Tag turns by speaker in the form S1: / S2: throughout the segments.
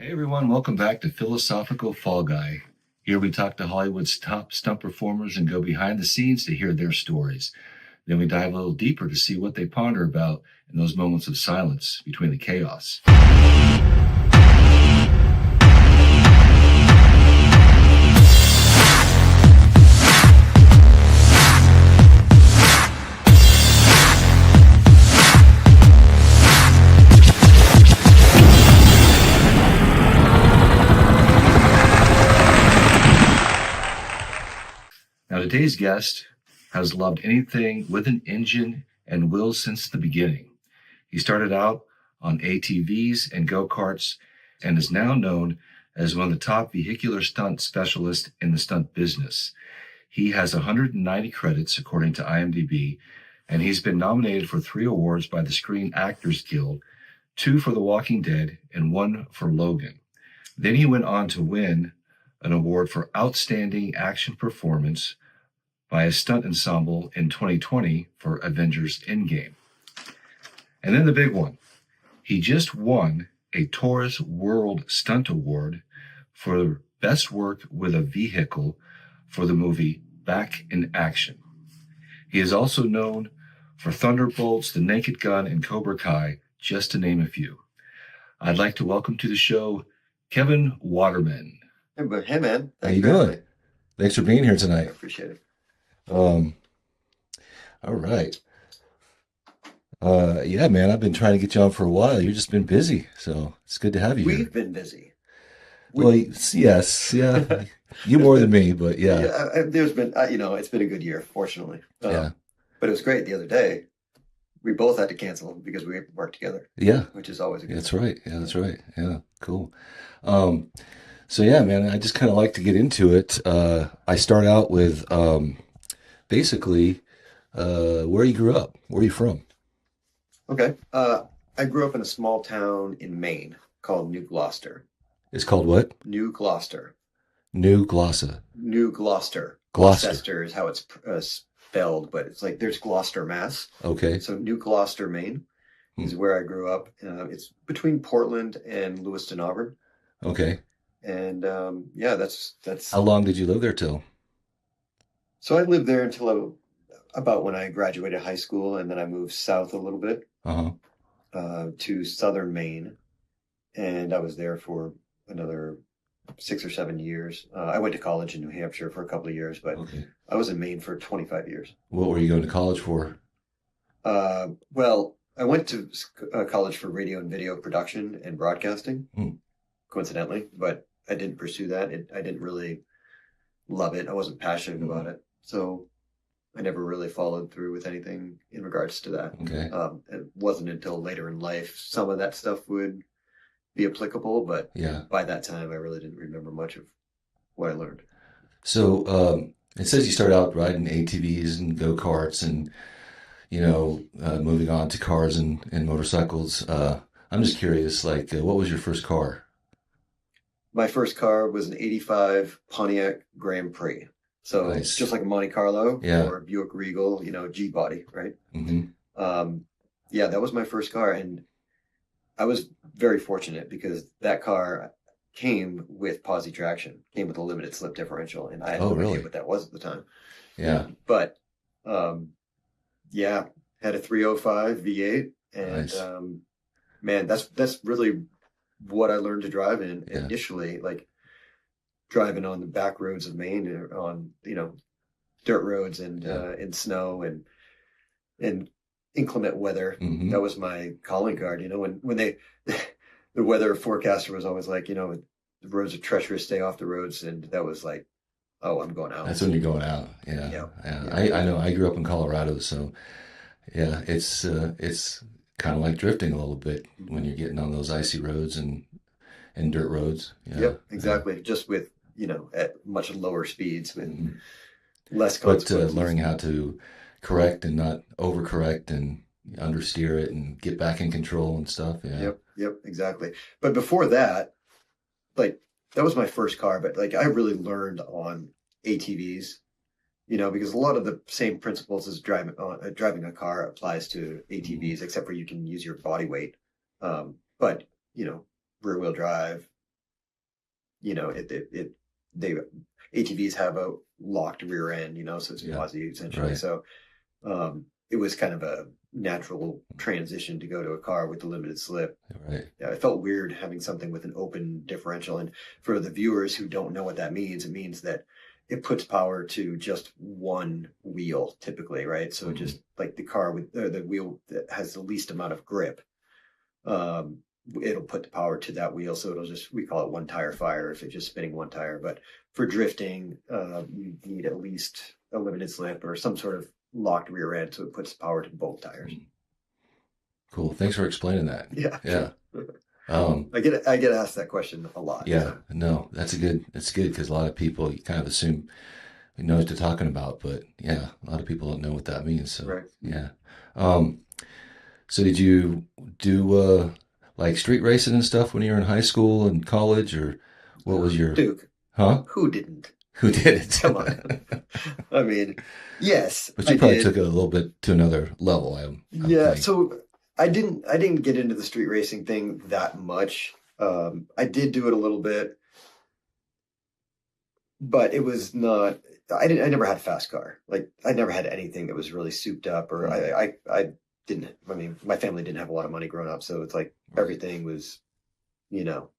S1: Hey everyone, welcome back to Philosophical Fall Guy. Here we talk to Hollywood's top stunt performers and go behind the scenes to hear their stories. Then we dive a little deeper to see what they ponder about in those moments of silence between the chaos. Now, today's guest has loved anything with an engine and will since the beginning. He started out on ATVs and go-karts and is now known as one of the top vehicular stunt specialists in the stunt business. He has 190 credits, according to IMDb, and he's been nominated for 3 awards by the Screen Actors Guild, 2 for The Walking Dead, and 1 for Logan. Then he went on to win an award for Outstanding Action Performance by a stunt ensemble in 2020 for Avengers Endgame. And then the big one. He just won a Taurus World Stunt Award for Best Work with a Vehicle for the movie Back in Action. He is also known for Thunderbolts, The Naked Gun, and Cobra Kai, just to name a few. I'd like to welcome to the show Kevin Waterman.
S2: Hey man.
S1: How you doing? Thanks for being here tonight.
S2: I appreciate it.
S1: All right. Yeah, man, I've been trying to get you on for a while. You've just been busy, so it's good to have you here.
S2: We've been busy.
S1: Well, yes, yeah. You more than me, but yeah.
S2: There's been, it's been a good year, fortunately.
S1: Yeah.
S2: But it was great the other day. We both had to cancel because we worked together.
S1: Yeah.
S2: Which is always a good
S1: That's right. Yeah, that's right. Yeah, cool. So yeah, man, I just kind of like to get into it. I start out with basically where you grew up. Where are you from?
S2: Okay. I grew up in a small town in Maine called New Gloucester.
S1: It's called what?
S2: New Gloucester.
S1: New Gloucester.
S2: New Gloucester.
S1: Gloucester
S2: is how it's spelled, but it's like there's Gloucester, Mass.
S1: Okay.
S2: So New Gloucester, Maine is where I grew up. It's between Portland and Lewiston, Auburn.
S1: Okay.
S2: And yeah, that's.
S1: How long did you live there till?
S2: So I lived there until about when I graduated high school, and then I moved south a little bit to southern Maine, and I was there for another 6 or 7 years. I went to college in New Hampshire for a couple of years, but I was in Maine for 25 years.
S1: What were you going to college for?
S2: Well, I went to college for radio and video production and broadcasting, coincidentally, but I didn't pursue that. I didn't really love it. I wasn't passionate about it. So I never really followed through with anything in regards to that.
S1: Okay.
S2: It wasn't until later in life some of that stuff would be applicable, but by that time I really didn't remember much of what I learned.
S1: So it says you started out riding ATVs and go-karts and, moving on to cars and motorcycles. I'm just curious, like, what was your first car?
S2: My first car was an 85 Pontiac Grand Prix. So
S1: Nice.
S2: just like a Monte Carlo or a Buick Regal, G-body, right?
S1: Mm-hmm.
S2: Yeah, that was my first car. And I was very fortunate because that car came with posi traction, came with a limited slip differential. And I had no idea what that was at the time.
S1: Yeah.
S2: But yeah, had a 305 V8. And
S1: Nice.
S2: man, that's really what I learned to drive in initially, like driving on the back roads of Maine, on dirt roads and in snow and inclement weather. That was my calling card. When they the weather forecaster was always like, the roads are treacherous, stay off the roads, and that was like, oh, I'm going out.
S1: That's when you're going out. Yeah. I know. I grew up in Colorado, so yeah, it's kind of like drifting a little bit when you're getting on those icy roads and dirt roads. Yeah.
S2: Yep, exactly. Just with, at much lower speeds with less
S1: But
S2: consequences.
S1: learning how to correct and not overcorrect and understeer it and get back in control and stuff. Yeah.
S2: Yep, exactly. But before that, like, that was my first car, but like I really learned on ATVs, because a lot of the same principles as driving a car applies to ATVs, except for you can use your body weight. But rear wheel drive, you know, they ATVs have a locked rear end, you know, so it's
S1: Yeah.
S2: quasi essentially.
S1: Right.
S2: So it was kind of a natural transition to go to a car with the limited slip.
S1: Right.
S2: Yeah, it felt weird having something with an open differential. And for the viewers who don't know what that means, it means that it puts power to just one wheel typically, right? So just like the car with the wheel that has the least amount of grip, um, it'll put the power to that wheel. So it'll just, we call it one tire fire if it's just spinning one tire. But for drifting, you need at least a limited slip or some sort of locked rear end. So it puts power to both tires.
S1: Cool. Thanks for explaining that.
S2: Yeah.
S1: Yeah.
S2: I get asked that question a lot.
S1: Yeah.
S2: So.
S1: No, that's good because a lot of people, you kind of assume you know what they're talking about, but yeah, a lot of people don't know what that means. So
S2: Right.
S1: yeah. So did you do like street racing and stuff when you were in high school and college, or what was your
S2: Duke?
S1: Huh?
S2: Who didn't?
S1: Who did it?
S2: Come on. I mean, yes,
S1: But you
S2: I
S1: probably
S2: did.
S1: took it a little bit to another level, I
S2: Yeah,
S1: think.
S2: so I didn't get into the street racing thing that much. I did do it a little bit, but it was not. I never had a fast car. Like I never had anything that was really souped up, or I didn't. I mean, my family didn't have a lot of money growing up, so it's like everything was, you know,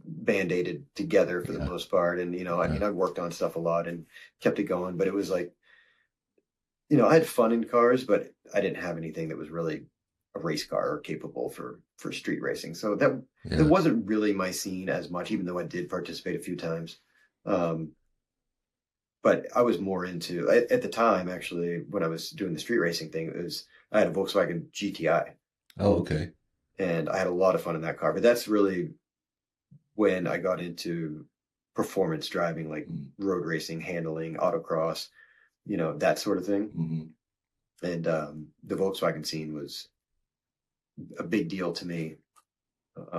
S2: band-aided together for the
S1: Yeah.
S2: most part. And you know, I
S1: Yeah.
S2: mean, I worked on stuff a lot and kept it going, but it was like, you know, I had fun in cars, but I didn't have anything that was really a race car or capable for street racing. So that
S1: Yeah.
S2: wasn't really my scene as much, even though I did participate a few times. Um, but I was more into at the time actually when I was doing the street racing thing. It was I had a Volkswagen GTI,
S1: Oh, okay.
S2: and I had a lot of fun in that car. But that's really when I got into performance driving, like road racing, handling, autocross, you know, that sort of thing.
S1: Mm-hmm.
S2: And the Volkswagen scene was a big deal to me.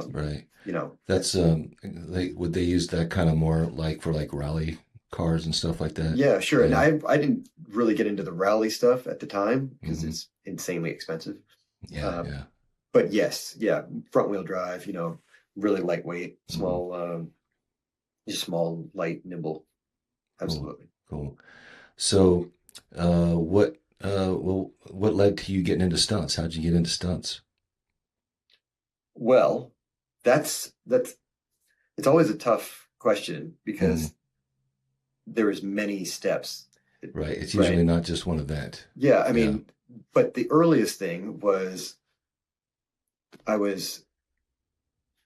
S1: Right.
S2: You know,
S1: That's would they use that kind of more like for like rally cars and stuff like that?
S2: yeah, sure. And
S1: Yeah.
S2: I didn't really get into the rally stuff at the time because
S1: Hmm.
S2: it's insanely expensive.
S1: Yeah,
S2: Uh,
S1: yeah.
S2: but yes, yeah, front wheel drive, you know, really lightweight,
S1: Hmm.
S2: small, just small, light, nimble.
S1: Cool.
S2: Absolutely.
S1: Cool. So, what led to you getting into stunts? How'd you get into stunts?
S2: Well, that's it's always a tough question
S1: Mm,
S2: because there is many steps,
S1: right. It's usually
S2: right?
S1: not just one event.
S2: Yeah, I
S1: Yeah.
S2: mean, but the earliest thing was I was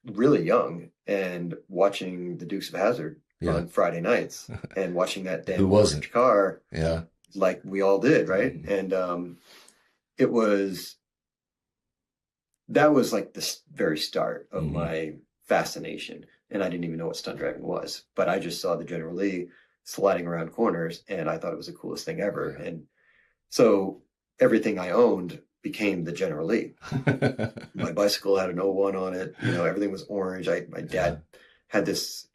S2: really young and watching the Dukes of Hazzard
S1: Yeah.
S2: on Friday nights and watching that
S1: Who
S2: damn
S1: wasn't?
S2: orange car
S1: Yeah.
S2: like we all did, right?
S1: Mm,
S2: And it was that was like the very start of
S1: mm,
S2: my fascination. And I didn't even know what stunt driving was, but I just saw the General Lee sliding around corners and I thought it was the coolest thing ever.
S1: yeah.
S2: And so everything I owned became the General Lee. My bicycle had an '01 on it. You know, everything was orange. My
S1: Yeah.
S2: dad had this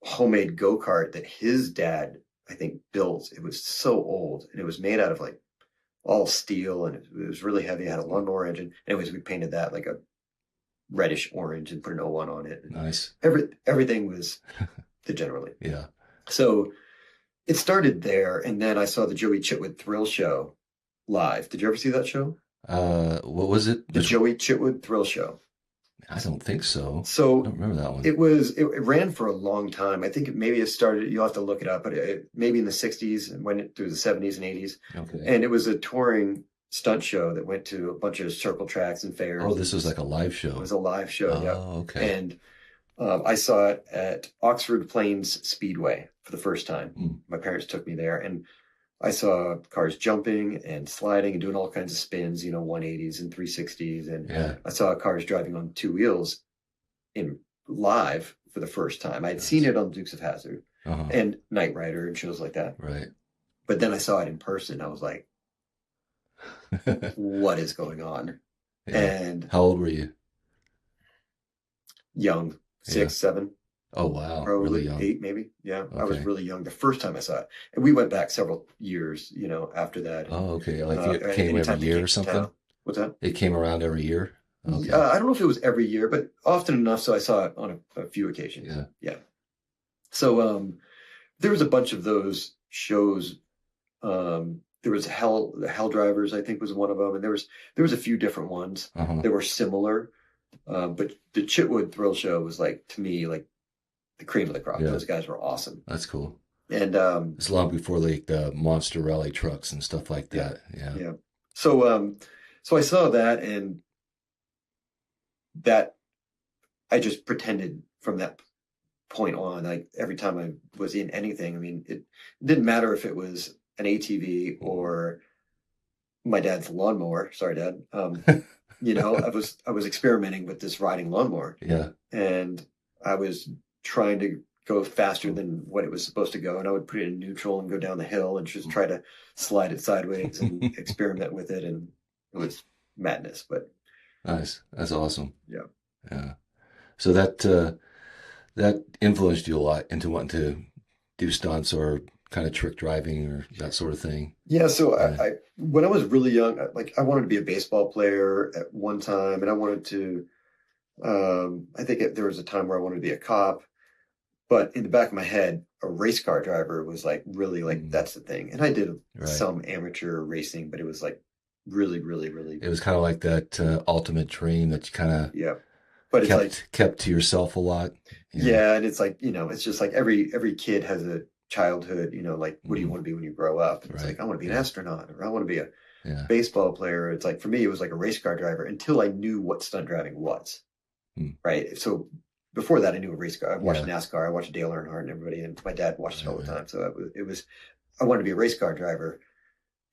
S2: homemade go-kart that his dad, I think, built. It was so old and it was made out of like all steel and it was really heavy. It had a lawnmower engine. Anyways, we painted that like a reddish orange and put an '01 on it. And
S1: Nice.
S2: everything was the General Lee.
S1: Yeah.
S2: So it started there. And then I saw the Joey Chitwood Thrill Show live. Did you ever see that show?
S1: What was it?
S2: The Joey Chitwood Thrill Show.
S1: I don't think so. I
S2: So
S1: don't remember that one.
S2: it ran for a long time. I think maybe it started, you'll have to look it up, but maybe in the 60s and went through the 70s and 80s.
S1: Okay.
S2: And it was a touring stunt show that went to a bunch of circle tracks and fairs.
S1: Oh, this was like a live
S2: It
S1: show.
S2: was a live show, yeah.
S1: Oh, okay.
S2: And I saw it at Oxford Plains Speedway for the first time.
S1: Mm.
S2: My parents took me there, and I saw cars jumping and sliding and doing all kinds of spins, you know, 180s and 360s. And
S1: Yeah.
S2: I saw cars driving on two wheels in live for the first time. I'd
S1: Nice.
S2: seen it on Dukes of Hazzard
S1: Uh-huh.
S2: and Knight Rider and shows like that.
S1: Right.
S2: But then I saw it in person. I was like, what is going on?
S1: Yeah.
S2: And
S1: How old were you?
S2: young,
S1: Yeah.
S2: 6, 7.
S1: Oh, wow.
S2: Probably
S1: Really young.
S2: 8, maybe. Yeah, I was
S1: Okay.
S2: really young the first time I saw it, and we went back several years, you know, after that.
S1: Oh, okay. Like it came
S2: Anytime
S1: every
S2: they
S1: year
S2: came
S1: or
S2: to
S1: something?
S2: town. What's that?
S1: It came around every year?
S3: Okay.
S2: I don't know if it was every year, but often enough so I saw it on a few occasions.
S3: Yeah.
S2: Yeah. So there was a bunch of those shows. There was the Hell Drivers, I think, was one of them, and there was a few different ones
S3: Uh-huh.
S2: that were similar. But the Chitwood Thrill Show was like, to me, like the cream of the crop.
S3: Yeah.
S2: Those guys were awesome.
S3: That's cool.
S2: And
S3: It's long before like the monster rally trucks and stuff like that. Yeah.
S2: yeah. So I saw that, and that I just pretended from that point on, like every time I was in anything, I mean, it didn't matter if it was an ATV or my dad's lawnmower. Sorry, Dad. I was experimenting with this riding lawnmower.
S3: Yeah.
S2: And I was trying to go faster than what it was supposed to go, and I would put it in neutral and go down the hill and just try to slide it sideways and experiment with it, and it was madness. But
S3: Nice. That's awesome.
S2: yeah.
S3: Yeah. So that influenced you a lot into wanting to do stunts or kind of trick driving or that sort of thing.
S2: Yeah, so
S3: Yeah.
S2: I when I was really young, I wanted to be a baseball player at one time, and I wanted to. I think there was a time where I wanted to be a cop, but in the back of my head, a race car driver was like really like that's the thing. And I did
S3: Right.
S2: some amateur racing, but it was like really, really, really
S3: It was kind of like that ultimate dream that you kind of
S2: yeah. But it's like
S3: kept to yourself a lot. You know?
S2: yeah, and it's like it's just like every kid has a childhood. Like what do you want to be when you grow up? And it's
S3: Right.
S2: like I want to be an
S3: Yeah.
S2: astronaut, or I want to be a
S3: Yeah.
S2: baseball player. It's like for me, it was like a race car driver until I knew what stunt driving was.
S3: Hmm.
S2: Right. So before that, I knew a race car. I watched
S3: Yeah.
S2: NASCAR. I watched Dale Earnhardt and everybody, and my dad watched it all the
S3: Right.
S2: time. So I wanted to be a race car driver,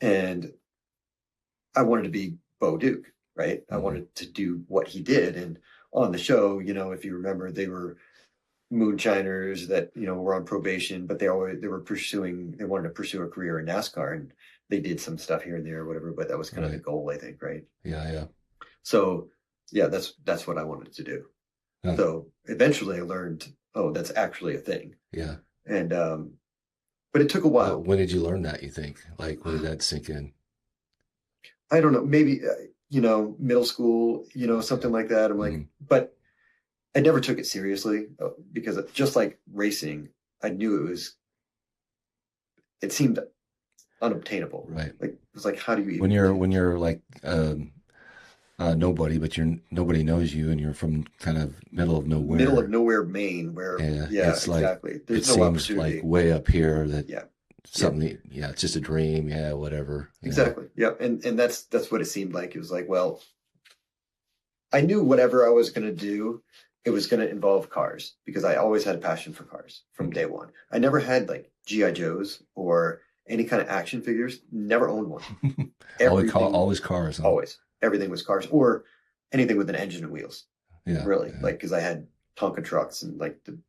S2: and I wanted to be Bo Duke. Right. I
S3: Mhm.
S2: wanted to do what he did. And on the show, if you remember, they were moonshiners that were on probation, but they wanted to pursue a career in NASCAR, and they did some stuff here and there or whatever, but that was kind of the
S3: Right.
S2: goal, I think, right?
S3: Yeah. Yeah.
S2: So yeah, that's what I wanted to do.
S3: Huh.
S2: So eventually I learned, oh, that's actually a thing.
S3: Yeah.
S2: And but it took a while.
S3: When did you learn that, you think? Like, when did that sink in?
S2: I don't know, maybe middle school, something like that. I'm like,
S3: Mhm.
S2: but I never took it seriously because just like racing, I knew it seemed unobtainable.
S3: Right.
S2: Like it was like, how do you even
S3: When you're like nobody, but nobody knows you, and you're from kind of middle of nowhere,
S2: Maine, where
S3: Yeah, it's like
S2: exactly. There's
S3: it
S2: no
S3: seems
S2: opportunity.
S3: like way up here that
S2: Yeah.
S3: something. Yeah, it's just a dream. Yeah, whatever. Yeah.
S2: Exactly. Yeah. And that's what it seemed like. It was like, well, I knew whatever I was going to do, it was going to involve cars because I always had a passion for cars from day one. I never had like G.I. Joes or any kind of action figures. Never owned one.
S3: Always cars. Huh?
S2: Always. Everything was cars or anything with an engine and wheels.
S3: Yeah.
S2: Really.
S3: Yeah.
S2: Like, because I had Tonka trucks and like the,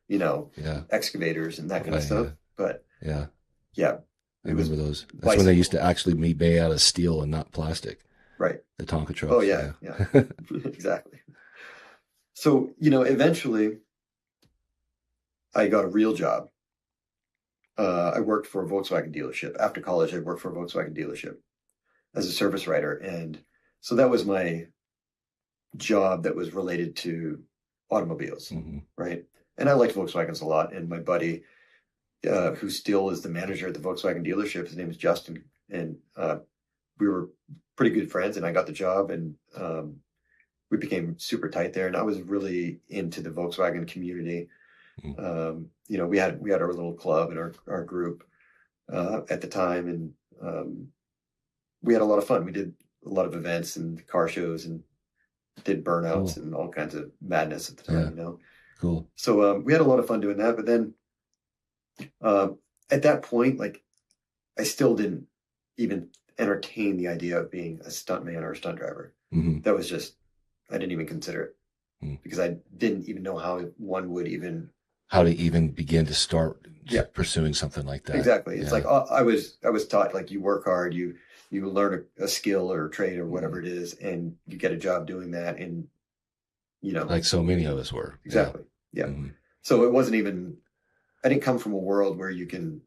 S3: Yeah.
S2: excavators and that kind of
S3: Right,
S2: stuff.
S3: yeah.
S2: But
S3: Yeah.
S2: yeah.
S3: I remember those. That's when they used to actually be made out of steel and not plastic.
S2: Right.
S3: The Tonka trucks.
S2: Oh, yeah. Yeah. Exactly. So, eventually I got a real job. I worked for a Volkswagen dealership. After college, I worked for a Volkswagen dealership as a service writer. And so that was my job that was related to automobiles.
S3: Mhm.
S2: Right. And I liked Volkswagens a lot. And my buddy, who still is the manager at the Volkswagen dealership, his name is Justin. And we were pretty good friends, and I got the job, and we became super tight there. And I was really into the Volkswagen community.
S3: Mhm.
S2: We had our little club in our group at the time, and we had a lot of fun. We did a lot of events and car shows and did burnouts and all kinds of madness at the time,
S3: Yeah. Cool.
S2: So we had a lot of fun doing that. But then at that point, like, I still didn't even entertain the idea of being a stuntman or a stunt driver.
S3: Mhm.
S2: That was just, I didn't even consider it
S3: Mhm.
S2: because I didn't even know how one would even.
S3: How to even begin to start
S2: Yeah.
S3: pursuing something like that.
S2: Exactly. It's
S3: Yeah.
S2: like I was taught, like, you work hard, you learn a skill or a trade or whatever it is, and you get a job doing that, and
S3: Like so many of us were.
S2: exactly. Yeah.
S3: Mhm.
S2: So it wasn't even. I didn't come from a world where you can,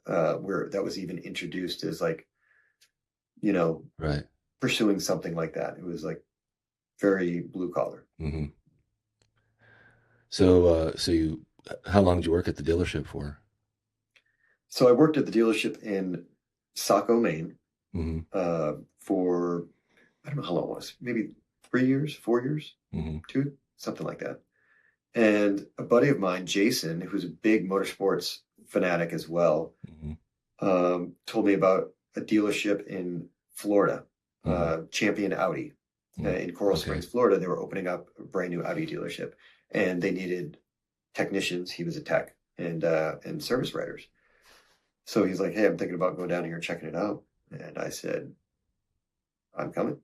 S2: where that was even introduced as like,
S3: Right.
S2: pursuing something like that. It was like very blue collar.
S3: Mm-hmm. How long did you work at the dealership for?
S2: So I worked at the dealership in Saco, Maine,
S3: Mm-hmm.
S2: for, I don't know how long it was, maybe 3 years, 4 years,
S3: Mm-hmm.
S2: two, something like that. And a buddy of mine, Jason, who's a big motorsports fanatic as well, told me about a dealership in Florida, Champion Audi, in Coral Springs, Florida. They were opening up a brand new Audi dealership, and they needed technicians. He was a tech, and service writers. So he's like, "Hey, I'm thinking about going down here and checking it out." And I said, "I'm coming."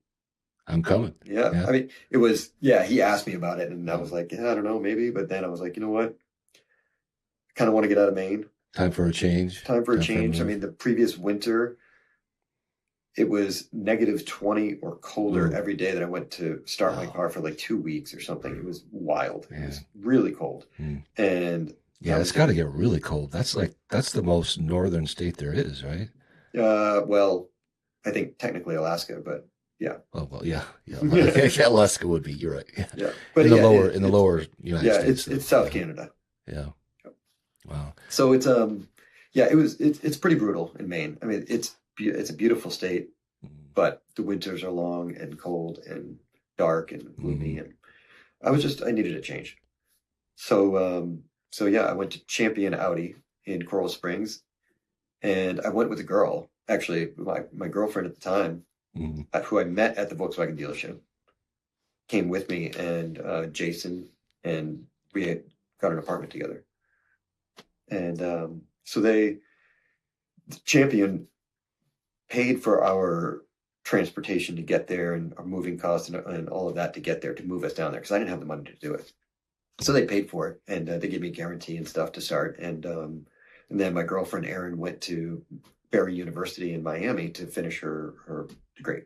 S3: I'm coming.
S2: Yeah.
S3: Yeah.
S2: I mean, it was, yeah, he asked me about it, and I was like, yeah, I don't know, maybe. But then I was like, you know what? I kind of want to get out of Maine.
S3: Time for a change.
S2: Time for a change. I mean, the previous winter, it was -20 or colder every day that I went to start my car for like 2 weeks or something. It was wild. It was really cold. And
S3: yeah, it's got to get really cold. That's the most northern state there is, right?
S2: Well, I think technically Alaska, but yeah.
S3: Oh well, yeah. Alaska would be. You're right.
S2: Yeah, but
S3: in the lower United States.
S2: It's South Canada.
S3: Yeah. Wow.
S2: So it's it's pretty brutal in Maine. I mean, it's a beautiful state, but the winters are long and cold and dark and gloomy, and I needed a change. So yeah, I went to Champion Audi in Coral Springs, and I went with a girl. Actually, my girlfriend at the time, who I met at the Volkswagen dealership, came with me, and Jason, and we had got an apartment together. And so the Champion paid for our transportation to get there, and our moving costs and all of that to get there, to move us down there, because I didn't have the money to do it. So they paid for it, and they gave me a guarantee and stuff to start. And then my girlfriend Erin went to Barry University in Miami to finish her degree.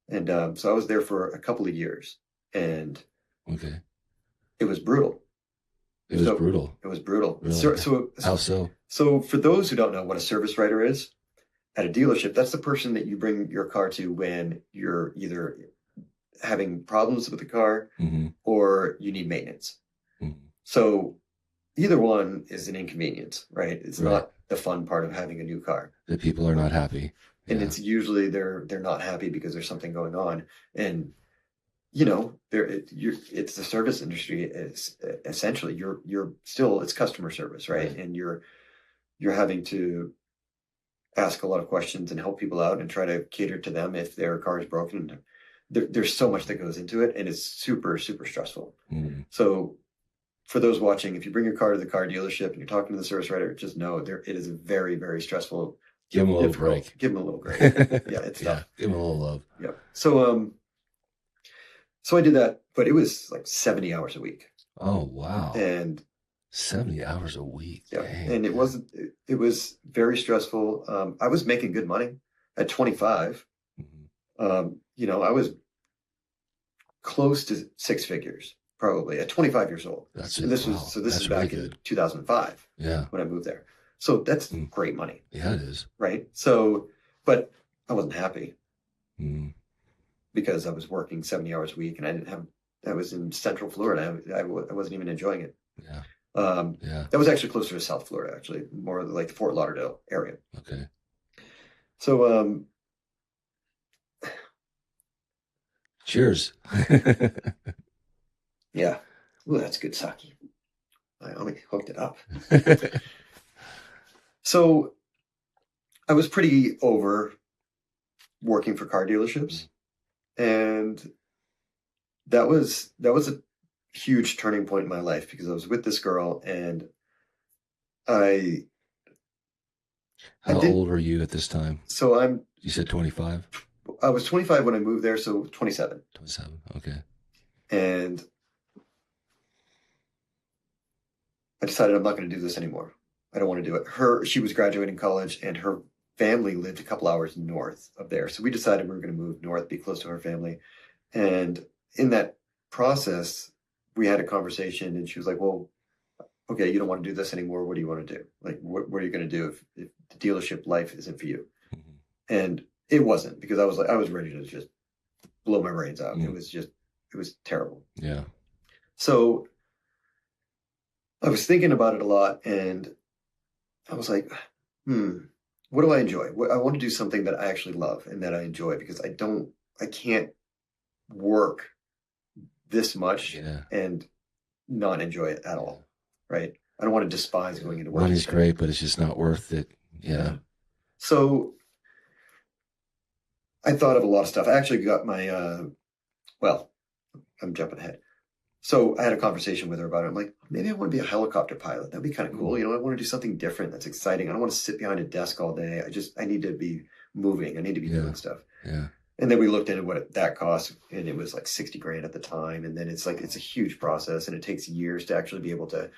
S2: And so I was there for a couple of years, and it was brutal.
S3: It was brutal.
S2: It was brutal.
S3: Really?
S2: So
S3: how so?
S2: So for those who don't know what a service writer is, at a dealership, that's the person that you bring your car to when you're either having problems with the car or you need maintenance. So either one is an inconvenience, right? It's not the fun part of having a new car.
S3: The people are not happy.
S2: And it's usually they're not happy because there's something going on. And you know, it's the service industry. Is essentially you're still, it's customer service, right? And you're having to ask a lot of questions and help people out and try to cater to them if their car is broken. There's so much that goes into it, and it's super, super stressful. So for those watching, if you bring your car to the car dealership and you're talking to the service writer, just know it is a very, very stressful.
S3: Give them a little break.
S2: Give them a little break. Yeah, it's tough.
S3: Give them a little love.
S2: Yeah. So I did that, but it was like 70 hours a week.
S3: Oh, wow.
S2: And 70
S3: hours a week.
S2: Yeah.
S3: Dang.
S2: And it was very stressful. I was making good money at 25. You know, I was close to six figures, probably at 25 years old.
S3: This
S2: is back in 2005.
S3: Yeah.
S2: When I moved there. So that's great money.
S3: Yeah, it is.
S2: Right. So, but I wasn't happy. Because I was working 70 hours a week, and I was in Central Florida. I wasn't even enjoying it.
S3: Yeah.
S2: That was actually closer to South Florida, actually, more like the Fort Lauderdale area.
S3: Okay.
S2: So,
S3: cheers.
S2: Yeah. Ooh, that's good sake. I only hooked it up. So I was pretty over working for car dealerships. And that was a huge turning point in my life, because I was with this girl, and How old were you at this time? So you said 25? I was 25 when I moved there, so 27. 27, okay. And I decided I'm not going to do this anymore. I don't want to do it. She was graduating college, and her family lived a couple hours north of there. So we decided we were going to move north, be close to her family. And in that process, we had a conversation, and she was like, well, okay, you don't want to do this anymore. What do you want to do? Like, what are you going to do if the dealership life isn't for you? Mm-hmm. And it wasn't, because I was ready to just blow my brains out. Mm-hmm. It it was terrible.
S3: Yeah.
S2: So I was thinking about it a lot, and I was like, what do I enjoy? I want to do something that I actually love and that I enjoy, because I can't work this much and not enjoy it at all, right? I don't want to despise going into work.
S3: Money's great, but it's just not worth it. Yeah.
S2: So I thought of a lot of stuff. I actually got my, well, I'm jumping ahead. So I had a conversation with her about it. I'm like, maybe I want to be a helicopter pilot. That'd be kind of cool. You know, I want to do something different. That's exciting. I don't want to sit behind a desk all day. I need to be moving. I need to be doing stuff.
S3: Yeah.
S2: And then we looked into what that cost, and it was like 60 grand at the time. And then it's like, it's a huge process, and it takes years to actually be able to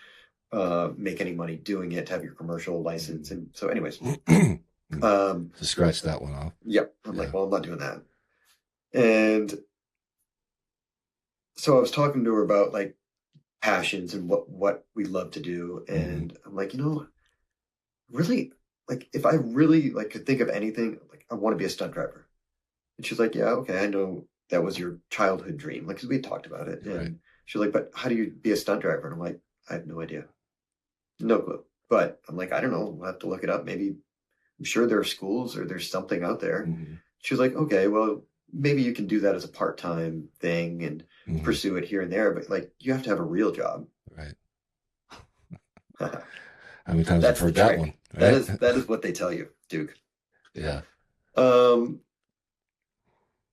S2: make any money doing it, to have your commercial license. And so anyways,
S3: to scratch that one off.
S2: Yep. I'm like, well, I'm not doing that. And so I was talking to her about like passions and what we love to do. And I'm like, you know, really, like, if I really like could think of anything, like, I want to be a stunt driver. And she's like, yeah, okay, I know that was your childhood dream. Like, 'cause we talked about it. And she's like, but how do you be a stunt driver? And I'm like, I have no idea. No clue. But I'm like, I don't know. We'll have to look it up. Maybe, I'm sure there are schools or there's something out there. She's like, okay, well, maybe you can do that as a part-time thing and pursue it here and there. But like, you have to have a real job.
S3: Right. How many times I've heard that one? Right?
S2: That is what they tell you, Duke.
S3: Yeah.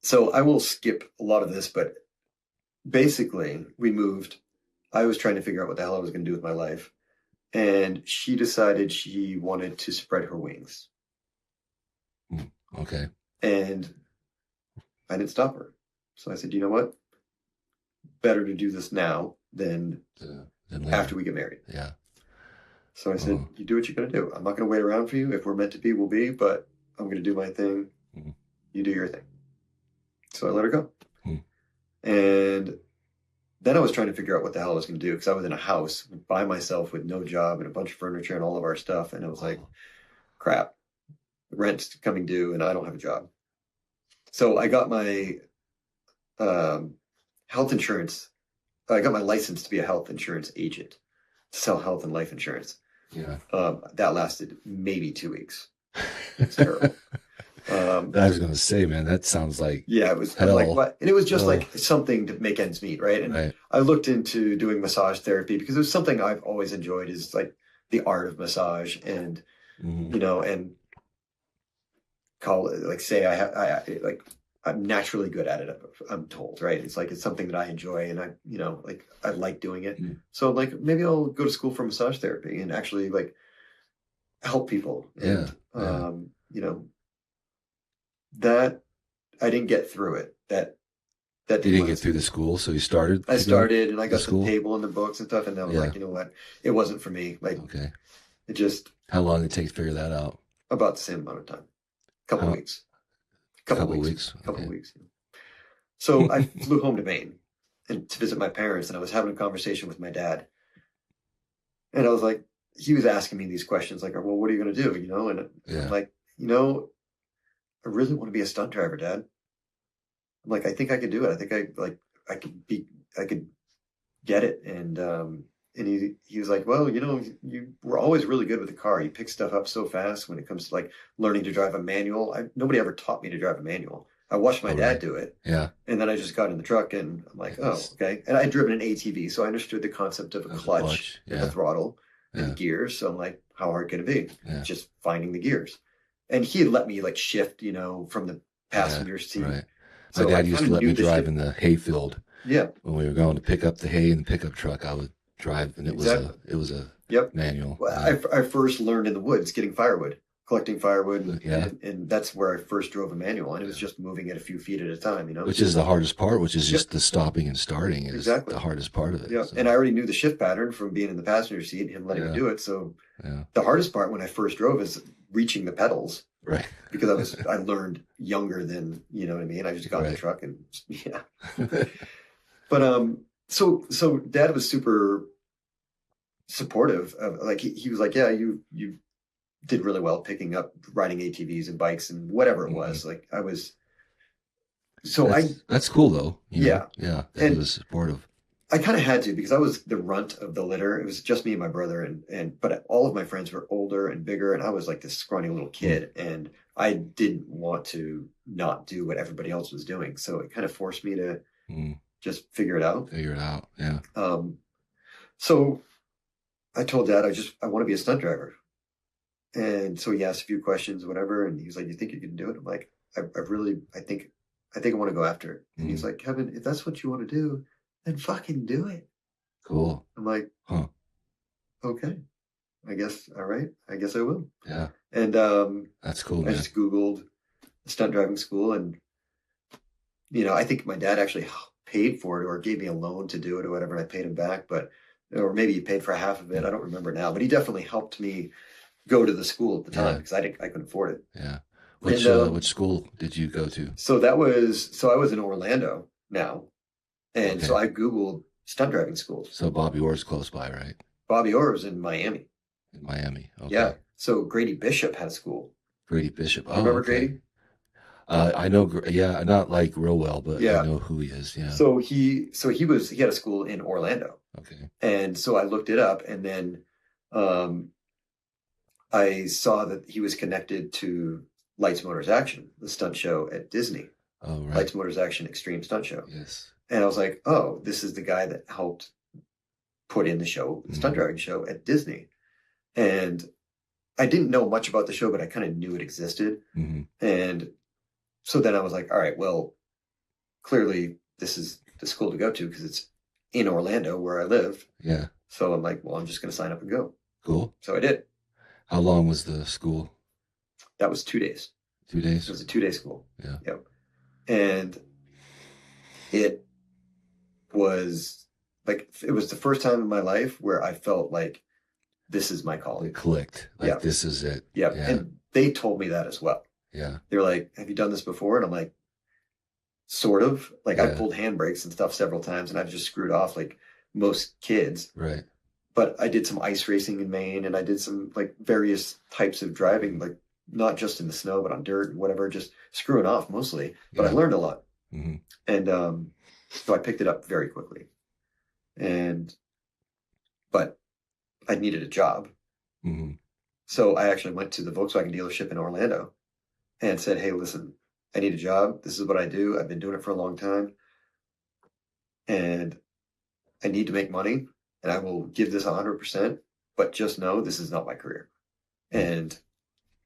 S2: So I will skip a lot of this, but basically we moved. I was trying to figure out what the hell I was going to do with my life. And she decided she wanted to spread her wings.
S3: Okay.
S2: And I didn't stop her. So I said, you know what? Better to do this now than after we get married.
S3: Yeah.
S2: So I said, you do what you're going to do. I'm not going to wait around for you. If we're meant to be, we'll be, but I'm going to do my thing. You do your thing. So I let her go. And then I was trying to figure out what the hell I was going to do, because I was in a house by myself with no job and a bunch of furniture and all of our stuff. And I was like, crap, rent's coming due and I don't have a job. So I got my health insurance. I got my license to be a health insurance agent, to sell health and life insurance.
S3: Yeah.
S2: That lasted maybe 2 weeks. It's terrible.
S3: I was going to say, man, that sounds like
S2: it was
S3: hell.
S2: like what? And it was just like something to make ends meet, right? And I looked into doing massage therapy because it was something I've always enjoyed, is like the art of massage, and you know, and call it like, say I'm naturally good at it. I'm told, right? It's like, it's something that I enjoy, and I like doing it. So like, maybe I'll go to school for massage therapy and actually like help people. And, you know, that I didn't get through it. That
S3: you didn't get through the school, so you started.
S2: I started, and I got the table and the books and stuff, and then I was like, you know what? It wasn't for me. Like, it just.
S3: How long did it take to figure that out?
S2: About the same amount of time. Couple of weeks. Couple of weeks. So I flew home to Maine and to visit my parents, and I was having a conversation with my dad, and I was like, he was asking me these questions, like, well, what are you going to do? You know, and I'm like, you know, I really want to be a stunt driver, Dad. I'm like, I think I could do it. I think I could get it. And he was like, well, you know, you were always really good with the car. You pick stuff up so fast when it comes to like learning to drive a manual. Nobody ever taught me to drive a manual. I watched my dad do it.
S3: Yeah.
S2: And then I just got in the truck, and I'm like, oh, okay. And I'd driven an ATV, so I understood the concept of a clutch and a throttle and gears. So I'm like, how hard can it be? Just finding the gears. And he had let me like shift, you know, from the passenger seat.
S3: Right. My dad used to let me drive in the hayfield. Yeah. When we were going to pick up the hay in the pickup truck, I would drive, and it was a manual.
S2: Well, I first learned in the woods, getting firewood, collecting firewood, and that's where I first drove a manual, and it was just moving it a few feet at a time, you know.
S3: Which is the hardest part, which is just the stopping and starting is the hardest part of it.
S2: Yeah, so. And I already knew the shift pattern from being in the passenger seat and him letting me do it. So the hardest part when I first drove is reaching the pedals.
S3: Right.
S2: Because I learned younger than, you know what I mean? I just got in the truck and But so Dad was super supportive of, like, he was like, yeah, you did really well picking up riding ATVs and bikes and whatever it was. Like, So
S3: that's cool though. You
S2: yeah,
S3: know? Yeah, that he
S2: and
S3: was supportive.
S2: I kind of had to because I was the runt of the litter. It was just me and my brother, but all of my friends were older and bigger, and I was like this scrawny little kid, and I didn't want to not do what everybody else was doing. So it kind of forced me to just figure it out.
S3: Figure it out. Yeah.
S2: So I told Dad I want to be a stunt driver, and so he asked a few questions, whatever, and he's like, "You think you can do it?" I'm like, I think I want to go after it." And he's like, "Kevin, if that's what you want to do, then fucking do it."
S3: Cool.
S2: I'm like,
S3: huh?
S2: Okay, I guess. All right, I guess I will.
S3: Yeah.
S2: And
S3: that's cool.
S2: I just Googled stunt driving school, and I think my dad actually paid for it or gave me a loan to do it or whatever, and I paid him back, or maybe he paid for half of it. I don't remember now, but he definitely helped me go to the school at the time because I couldn't afford it.
S3: Yeah. Which school did you go to?
S2: So I was in Orlando now, and so I Googled stunt driving schools.
S3: So Bobby Orr's close by, right?
S2: Bobby Orr was in Miami.
S3: In Miami. Okay.
S2: Yeah. So Grady Bishop had a school.
S3: Grady Bishop. Oh,
S2: remember Grady?
S3: I know. Yeah, not like real well, but I know who he is. Yeah.
S2: So he had a school in Orlando.
S3: Okay.
S2: And so I looked it up, and then I saw that he was connected to Lights Motors Action, the stunt show at Disney.
S3: Oh, right.
S2: Lights Motors Action Extreme Stunt Show.
S3: Yes.
S2: And I was like, oh, this is the guy that helped put in the show, the stunt driving show at Disney. And I didn't know much about the show, but I kind of knew it existed. And so then I was like, all right, well, clearly this is the school to go to because it's in Orlando where I live.
S3: Yeah.
S2: So I'm like, well, I'm just going to sign up and go.
S3: Cool.
S2: So I did.
S3: How long was the school?
S2: That was 2 days.
S3: 2 days?
S2: It was a 2-day school.
S3: Yeah.
S2: Yep. And it was the first time in my life where I felt like this is my calling.
S3: It clicked. Like this is it.
S2: Yeah. And they told me that as well.
S3: Yeah.
S2: They're like, have you done this before? And I'm like, sort of. Like I pulled handbrakes and stuff several times, and I've just screwed off like most kids.
S3: Right.
S2: But I did some ice racing in Maine, and I did some like various types of driving, like not just in the snow, but on dirt and whatever, just screwing off mostly. But I learned a lot. And so I picked it up very quickly. But I needed a job. So I actually went to the Volkswagen dealership in Orlando and said, hey, listen, I need a job. This is what I do. I've been doing it for a long time. And I need to make money. And I will give this 100%. But just know this is not my career. And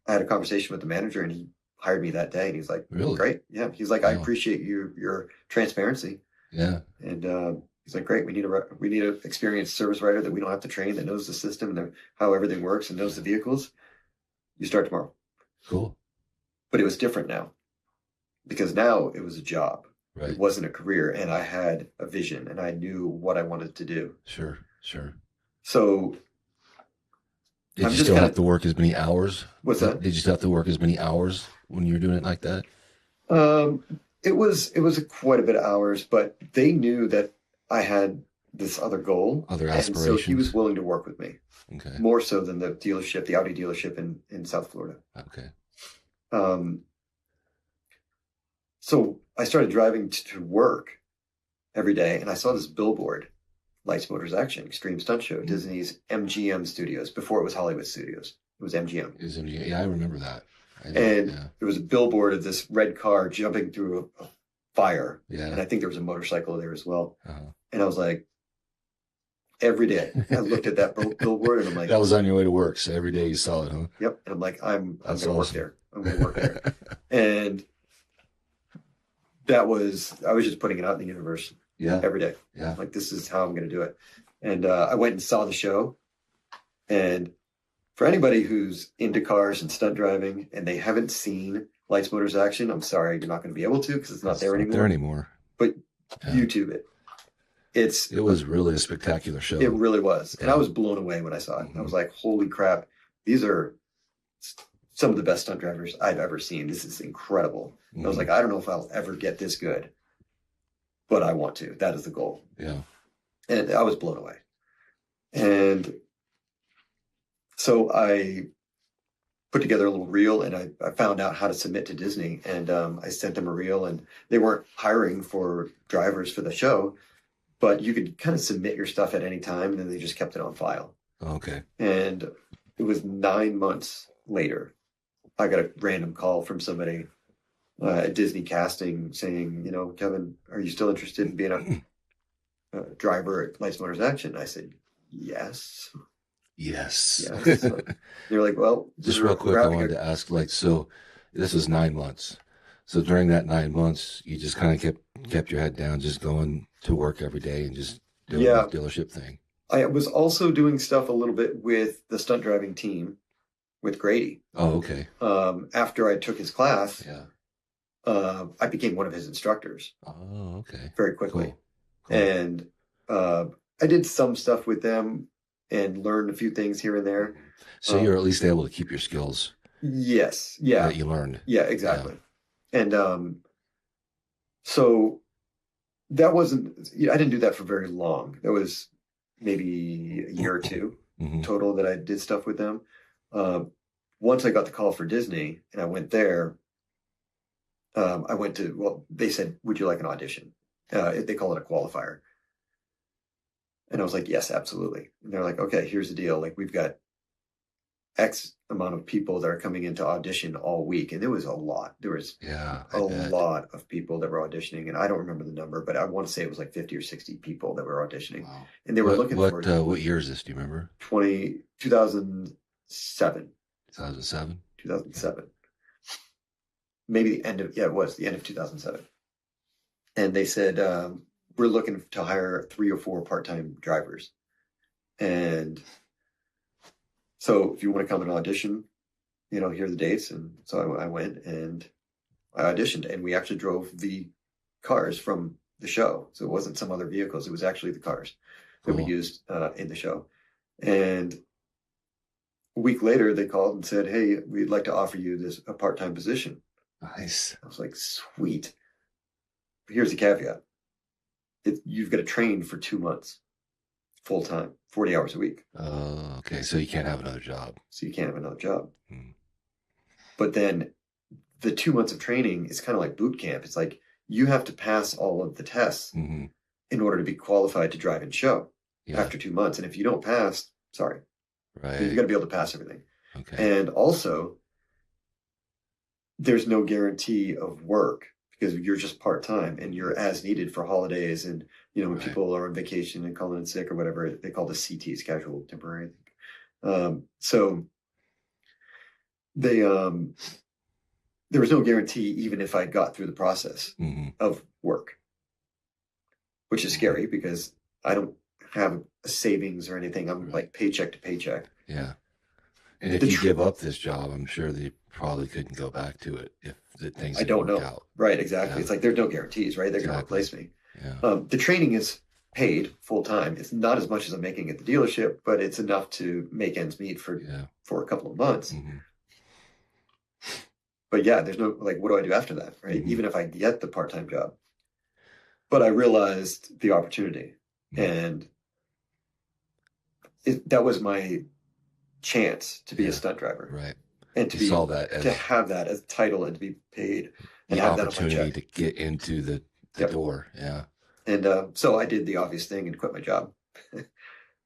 S2: I had a conversation with the manager, and he hired me that day. And he's like,
S3: really?
S2: Great. Yeah. He's like, I appreciate your transparency.
S3: Yeah.
S2: And he's like, great. We need an experienced service writer that we don't have to train, that knows the system and how everything works and knows the vehicles. You start tomorrow.
S3: Cool.
S2: But it was different now, because now it was a job.
S3: Right.
S2: It wasn't a career, and I had a vision, and I knew what I wanted to do.
S3: Sure.
S2: So
S3: did you still have to work as many hours?
S2: What's that?
S3: Did you still have to work as many hours when you were doing it like that?
S2: It was quite a bit of hours, but they knew that I had this other goal,
S3: other aspirations.
S2: And so he was willing to work with me.
S3: Okay.
S2: More so than the Audi dealership in South Florida.
S3: Okay.
S2: So I started driving to work every day, and I saw this billboard, Lights Motors Action Extreme Stunt Show, Disney's MGM Studios. Before it was Hollywood Studios, it was MGM.
S3: It was MGM. Yeah, I remember that.
S2: There was a billboard of this red car jumping through a fire.
S3: Yeah.
S2: And I think there was a motorcycle there as well. And I was like, every day I looked at that billboard, and I'm like,
S3: that was on your way to work. So every day you saw it, huh?
S2: Yep. And I'm like, I'm going to work there. I'm going to work there. And I was just putting it out in the universe.
S3: Yeah.
S2: Every day.
S3: Yeah.
S2: Like, this is how I'm going to do it. And I went and saw the show. And for anybody who's into cars and stunt driving and they haven't seen Lights Motors Action, I'm sorry, you're not going to be able to, because it's not there anymore. But YouTube it. It
S3: was really a spectacular show.
S2: It really was. And I was blown away when I saw it. I was like, holy crap, these are some of the best stunt drivers I've ever seen. This is incredible. And I was like, I don't know if I'll ever get this good, but I want to. That is the goal.
S3: Yeah.
S2: And I was blown away. And so I put together a little reel, and I found out how to submit to Disney, and I sent them a reel, and they weren't hiring for drivers for the show, but you could kind of submit your stuff at any time, and then they just kept it on file.
S3: Okay.
S2: And it was 9 months later, I got a random call from somebody at Disney Casting saying, you know, Kevin, are you still interested in being a driver at Lights Motors Action? I said, yes.
S3: Yes.
S2: Yes. So they're like, well,
S3: Just real quick, I wanted to ask, like, so this was 9 months. So during that 9 months, you just kind of kept your head down, just going to work every day and just doing the dealership thing.
S2: I was also doing stuff a little bit with the stunt driving team with Grady.
S3: Oh, okay.
S2: After I took his class,
S3: Yeah.
S2: I became one of his instructors.
S3: Oh, okay.
S2: Very quickly.
S3: Cool.
S2: And I did some stuff with them and learned a few things here and there.
S3: So you're at least able to keep your skills.
S2: Yes. Yeah.
S3: That you learned.
S2: Yeah, exactly. Yeah. And so that wasn't, I didn't do that for very long. That was maybe a year or two total that I did stuff with them. Once I got the call for Disney and I went there, I went to, well, they said, would you like an audition? They call it a qualifier. And I was like, yes, absolutely. And they're like, okay, here's the deal. Like, we've got X amount of people that are coming in to audition all week. And there was a lot. There was a lot of people that were auditioning. And I don't remember the number, but I want to say it was like 50 or 60 people that were auditioning. Wow. And they were looking for...
S3: What year is this? Do you remember?
S2: 2007.
S3: 2007?
S2: 2007. Maybe the end of... Yeah, it was the end of 2007. And they said... we're looking to hire 3 or 4 part-time drivers. And so if you want to come and audition, you know, here are the dates. And so I went and I auditioned, and we actually drove the cars from the show. So it wasn't some other vehicles. It was actually the cars that we used in the show. And a week later, they called and said, hey, we'd like to offer you a part-time position.
S3: Nice.
S2: I was like, sweet. Here's the caveat. You've got to train for 2 months, full time, 40 hours a week.
S3: Oh, okay. So you can't have another job.
S2: But then the 2 months of training is kind of like boot camp. It's like you have to pass all of the tests in order to be qualified to drive and show after 2 months. And if you don't pass, sorry.
S3: Right.
S2: You've got to be able to pass everything.
S3: Okay.
S2: And also, there's no guarantee of work, because you're just part-time and you're as needed for holidays. And, you know, when people are on vacation and calling in sick or whatever, they call the CTs, casual temporary. So they, there was no guarantee, even if I got through the process of work, which is scary because I don't have a savings or anything. I'm like paycheck to paycheck.
S3: Yeah. And if you give up this job, I'm sure they probably couldn't go back to it if the things didn't work out.
S2: Right, exactly. Yeah. It's like there's no guarantees, right? They're going to replace me.
S3: Yeah.
S2: The training is paid full time. It's not as much as I'm making at the dealership, but it's enough to make ends meet for a couple of months. But yeah, there's no, like, what do I do after that, right? Even if I get the part-time job. But I realized the opportunity, and that was my chance to be a stunt driver.
S3: Right.
S2: And to to have that as a title and to be paid and
S3: the
S2: have
S3: opportunity
S2: that on my check.
S3: To get into the door. Yeah.
S2: And so I did the obvious thing and quit my job.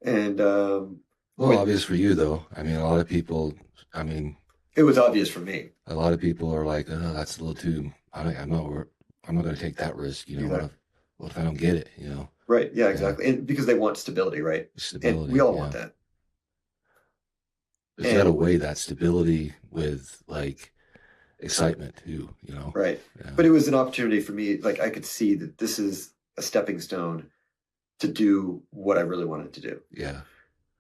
S2: And
S3: well, obvious for you though. I mean, a lot of people. I mean,
S2: it was obvious for me.
S3: A lot of people are like, "Oh, that's a little too." I'm not going to take that risk. You know,
S2: exactly.
S3: What if I don't get it? You know.
S2: Right. Yeah. Exactly. And because they want stability, right?
S3: Stability.
S2: And we all want that.
S3: There's got to weigh that stability with like excitement too, you know?
S2: Right. Yeah. But it was an opportunity for me. Like, I could see that this is a stepping stone to do what I really wanted to do.
S3: Yeah.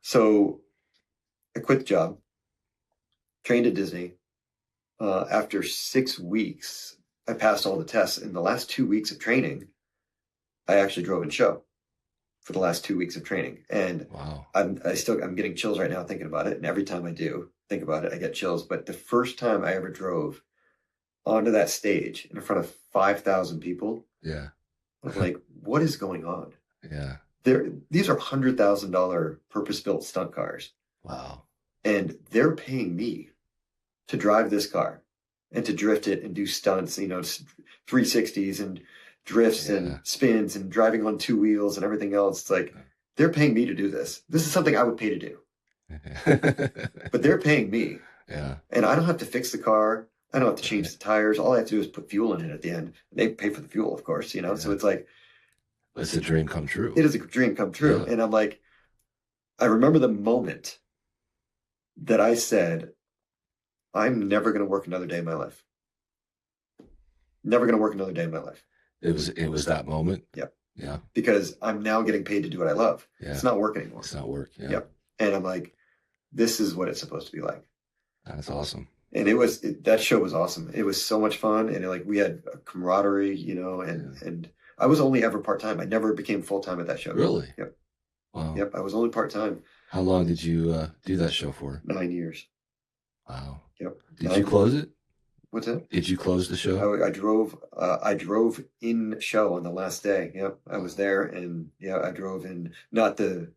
S2: So I quit the job, trained at Disney. After 6 weeks, I passed all the tests. In the last 2 weeks of training, I actually drove and show for the last 2 weeks of training. And
S3: wow.
S2: I'm getting chills right now thinking about it. And every time I do think about it, I get chills. But the first time I ever drove onto that stage in front of 5,000 people,
S3: I
S2: was like, what is going on?
S3: Yeah.
S2: These are $100,000 purpose-built stunt cars.
S3: Wow.
S2: And they're paying me to drive this car and to drift it and do stunts, 360s and drifts and spins and driving on 2 wheels and everything else. It's like, they're paying me to do this. This is something I would pay to do. But they're paying me.
S3: Yeah.
S2: And I don't have to fix the car. I don't have to change the tires. All I have to do is put fuel in it at the end. They pay for the fuel, of course, So it's like,
S3: it's a dream come true.
S2: It is a dream come true.
S3: Yeah.
S2: And I'm like, I remember the moment that I said, I'm never going to work another day in my life. Never going to work another day in my life.
S3: It was that moment.
S2: Yep.
S3: Yeah.
S2: Because I'm now getting paid to do what I love.
S3: Yeah.
S2: It's not work anymore.
S3: It's not work. Yeah.
S2: Yep. And I'm like, this is what it's supposed to be like.
S3: That's awesome.
S2: And that show was awesome. It was so much fun. And like, we had a camaraderie, and I was only ever part-time. I never became full-time at that show.
S3: Really?
S2: Yep.
S3: Wow.
S2: Yep. I was only part-time.
S3: How long did you do that show for?
S2: 9 years.
S3: Wow.
S2: Yep.
S3: Did you close it?
S2: What's that?
S3: Did you close the show?
S2: I drove in show on the last day. Yep. I was there, and I drove in, not the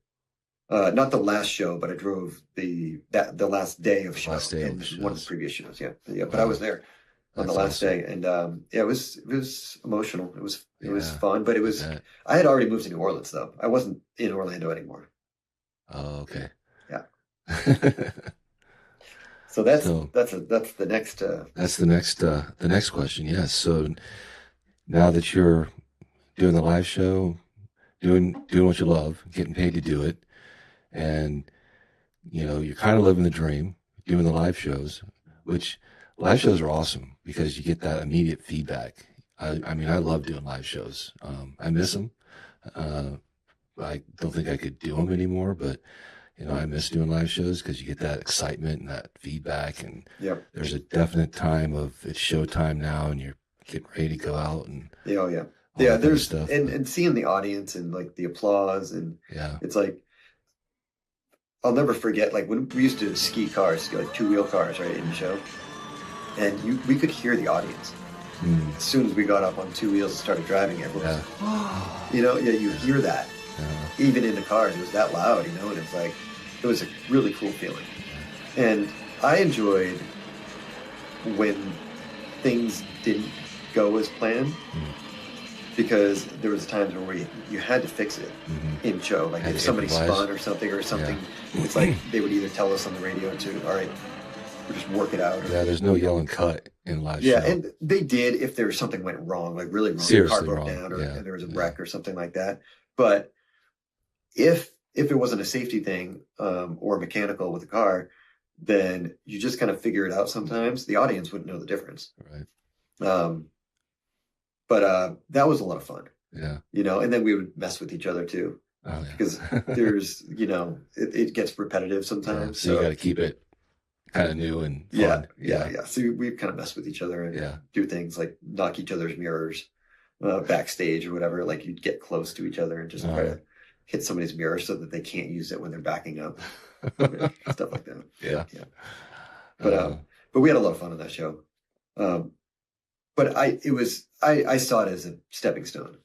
S2: last show, but I drove the last day of show.
S3: Last day
S2: and
S3: of shows.
S2: one of the previous shows. Yeah. Yeah. But I was there on the last day, and it was emotional. It was fun, but I had already moved to New Orleans though. I wasn't in Orlando anymore.
S3: Oh, okay.
S2: Yeah. So that's the next.
S3: That's the next question. Yes. So now that you're doing the live show, doing what you love, getting paid to do it, and you're kind of living the dream, doing the live shows, which live shows are awesome because you get that immediate feedback. I mean, I love doing live shows. I miss them. I don't think I could do them anymore, but I miss doing live shows because you get that excitement and that feedback, and there's a definite time of it's showtime now, and you're getting ready to go out and
S2: there's
S3: stuff,
S2: and seeing the audience and like the applause, and it's like, I'll never forget, like when we used to ski cars, like 2-wheel cars, right, in the show, and we could hear the audience. As soon as we got up on 2 wheels and started driving, everyone was, you hear that. Even in the cars, it was that loud, and it was like, it was a really cool feeling. And I enjoyed when things didn't go as planned, because there was times where you had to fix it in show. Like if somebody spun or something, it's like they would either tell us on the radio to, all right, we'll just work it out.
S3: There's no yell and cut in live show.
S2: Yeah, and they did if there was something went wrong, like really wrong.
S3: Seriously
S2: the car broke
S3: wrong.
S2: down, or there was a wreck or something like that. But if it wasn't a safety thing or mechanical with the car, then you just kind of figure it out sometimes. The audience wouldn't know the difference.
S3: Right.
S2: But that was a lot of fun.
S3: Yeah.
S2: And then we would mess with each other too.
S3: Oh, yeah.
S2: Because there's, it gets repetitive sometimes.
S3: So you got to keep it kind of new and fun.
S2: Yeah. So we kind of mess with each other and do things like knock each other's mirrors backstage or whatever. Like you'd get close to each other and just try to hit somebody's mirror so that they can't use it when they're backing up. Stuff like that.
S3: Yeah.
S2: But we had a lot of fun on that show. But I saw it as a stepping stone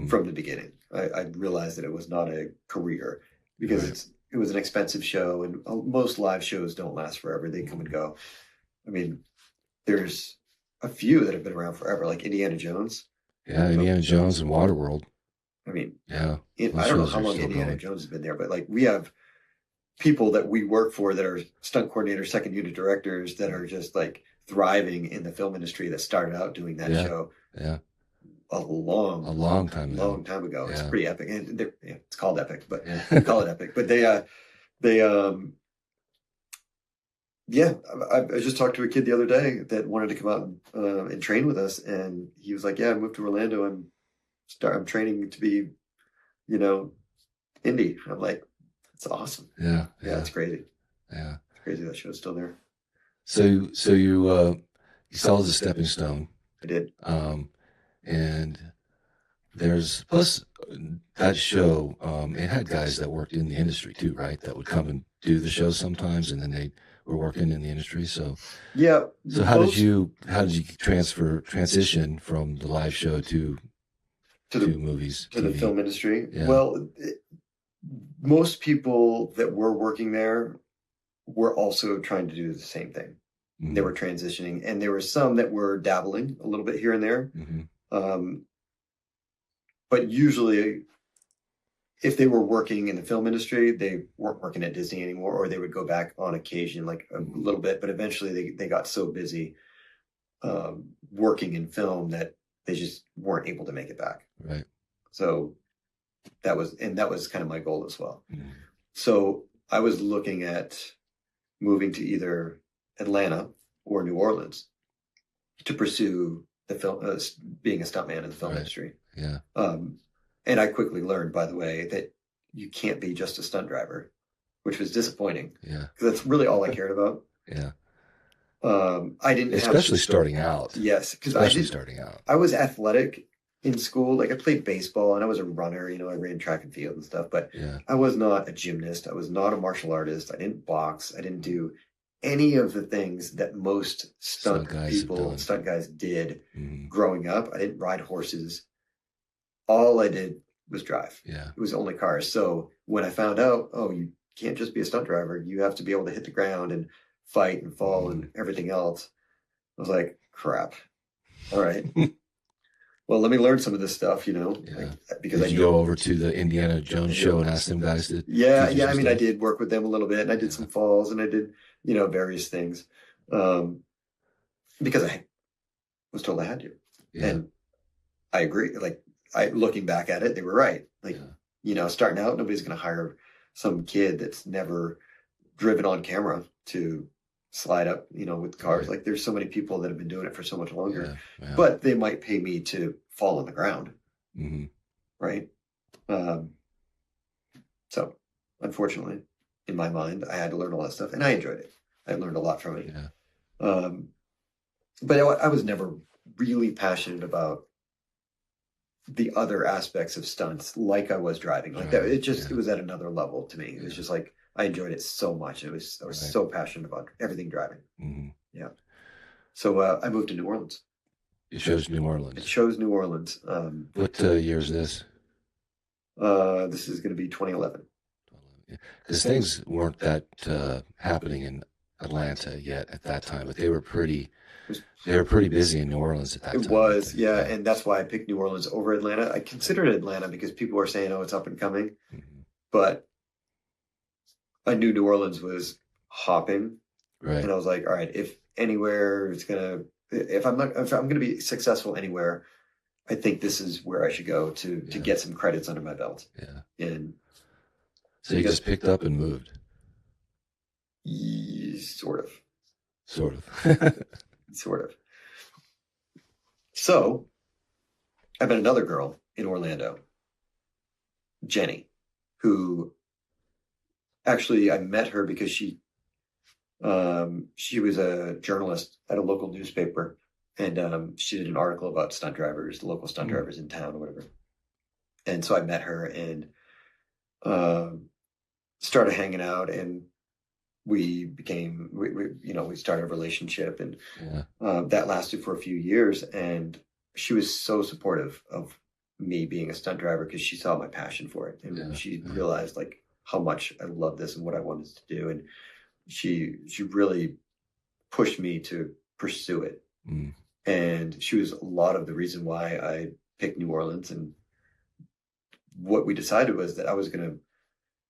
S2: from the beginning. I realized that it was not a career, because it was an expensive show, and most live shows don't last forever. They come and go. I mean, there's a few that have been around forever, like Indiana Jones.
S3: Yeah, Indiana Jones and Waterworld.
S2: I mean,
S3: I
S2: don't know how long Indiana Jones has been there, but like we have people that we work for that are stunt coordinators, second unit directors that are just like thriving in the film industry that started out doing that show.
S3: Yeah.
S2: A long time ago.
S3: Yeah.
S2: It's pretty epic, and it's called epic, but call it epic. But I just talked to a kid the other day that wanted to come out and train with us, and he was like, "Yeah, I moved to Orlando. I'm training to be, indie." I'm like, "That's awesome." Yeah, it's crazy.
S3: Yeah,
S2: it's crazy that show's still there.
S3: So you saw it as a stepping stone.
S2: I did.
S3: And there's plus that show, it had guys that worked in the industry too, right? That would come and do the show sometimes, and then they were working in the industry. So So how did you transition from the live show to movies,
S2: to TV? The film industry?
S3: Yeah.
S2: Well, most people that were working there were also trying to do the same thing. They were transitioning, and there were some that were dabbling a little bit here and there. But usually, if they were working in the film industry, they weren't working at Disney anymore, or they would go back on occasion, like a little bit. But eventually, they got so busy working in film that they just weren't able to make it back.
S3: Right.
S2: So that was kind of my goal as well. So I was looking at moving to either Atlanta or New Orleans to pursue the film, being a stuntman in the film industry.
S3: Yeah.
S2: And I quickly learned, by the way, that you can't be just a stunt driver, which was disappointing.
S3: Yeah.
S2: Because that's really all I cared about.
S3: Yeah.
S2: I didn't,
S3: especially starting out.
S2: Yes, because
S3: starting out.
S2: I was athletic in school. Like I played baseball and I was a runner. You know, I ran track and field and stuff. But I was not a gymnast. I was not a martial artist. I didn't box. I didn't do any of the things that most stunt guys did growing up. I didn't ride horses. All I did was drive. Yeah, it was only cars. So when I found out, oh, you can't just be a stunt driver. You have to be able to hit the ground and fight and fall and everything else. I was like, crap. All right. Well, let me learn some of this stuff, you know.
S3: Yeah.
S2: Because
S3: did you go over to the Indiana Jones show and ask them guys to?
S2: Yeah. I mean, I did work with them a little bit, and I did some falls, and I did, you know, various things, because I was told I had to, and I agree. Like, looking back at it, they were right. Like, you know, starting out, nobody's going to hire some kid that's never driven on camera to slide up, you know, with cars. Like, there's so many people that have been doing it for so much longer, but they might pay me to fall on the ground. Right. So unfortunately, in my mind, I had to learn all that stuff, and I enjoyed it. I learned a lot from it. But I was never really passionate about the other aspects of stunts like I was driving. Like that, it was at another level to me. It was just like, I enjoyed it so much. I was so passionate about everything driving. Yeah. So I moved to New Orleans.
S3: It chose New Orleans.
S2: It chose New Orleans.
S3: What year is this?
S2: This is going to be 2011.
S3: Because things weren't that happening in Atlanta yet at that time, but they were pretty busy in New Orleans at that time.
S2: It was, yeah, and that's why I picked New Orleans over Atlanta. I considered Atlanta because people were saying, "Oh, it's up and coming," but I knew New Orleans was hopping, and I was like, "All right, if anywhere it's gonna, if I'm gonna be successful anywhere, I think this is where I should go to get some credits under my belt." Yeah, and
S3: so you just picked up and moved.
S2: Sort of.
S3: Sort of.
S2: Sort of. So I met another girl in Orlando, Jenny, who actually I met her because she was a journalist at a local newspaper, and she did an article about stunt drivers, the local stunt drivers in town or whatever. And so I met her and started hanging out, and we started a relationship, and that lasted for a few years. And she was so supportive of me being a stunt driver because she saw my passion for it, and she realized like how much I love this and what I wanted to do, and she really pushed me to pursue it. And she was a lot of the reason why I picked New Orleans. And what we decided was that I was going to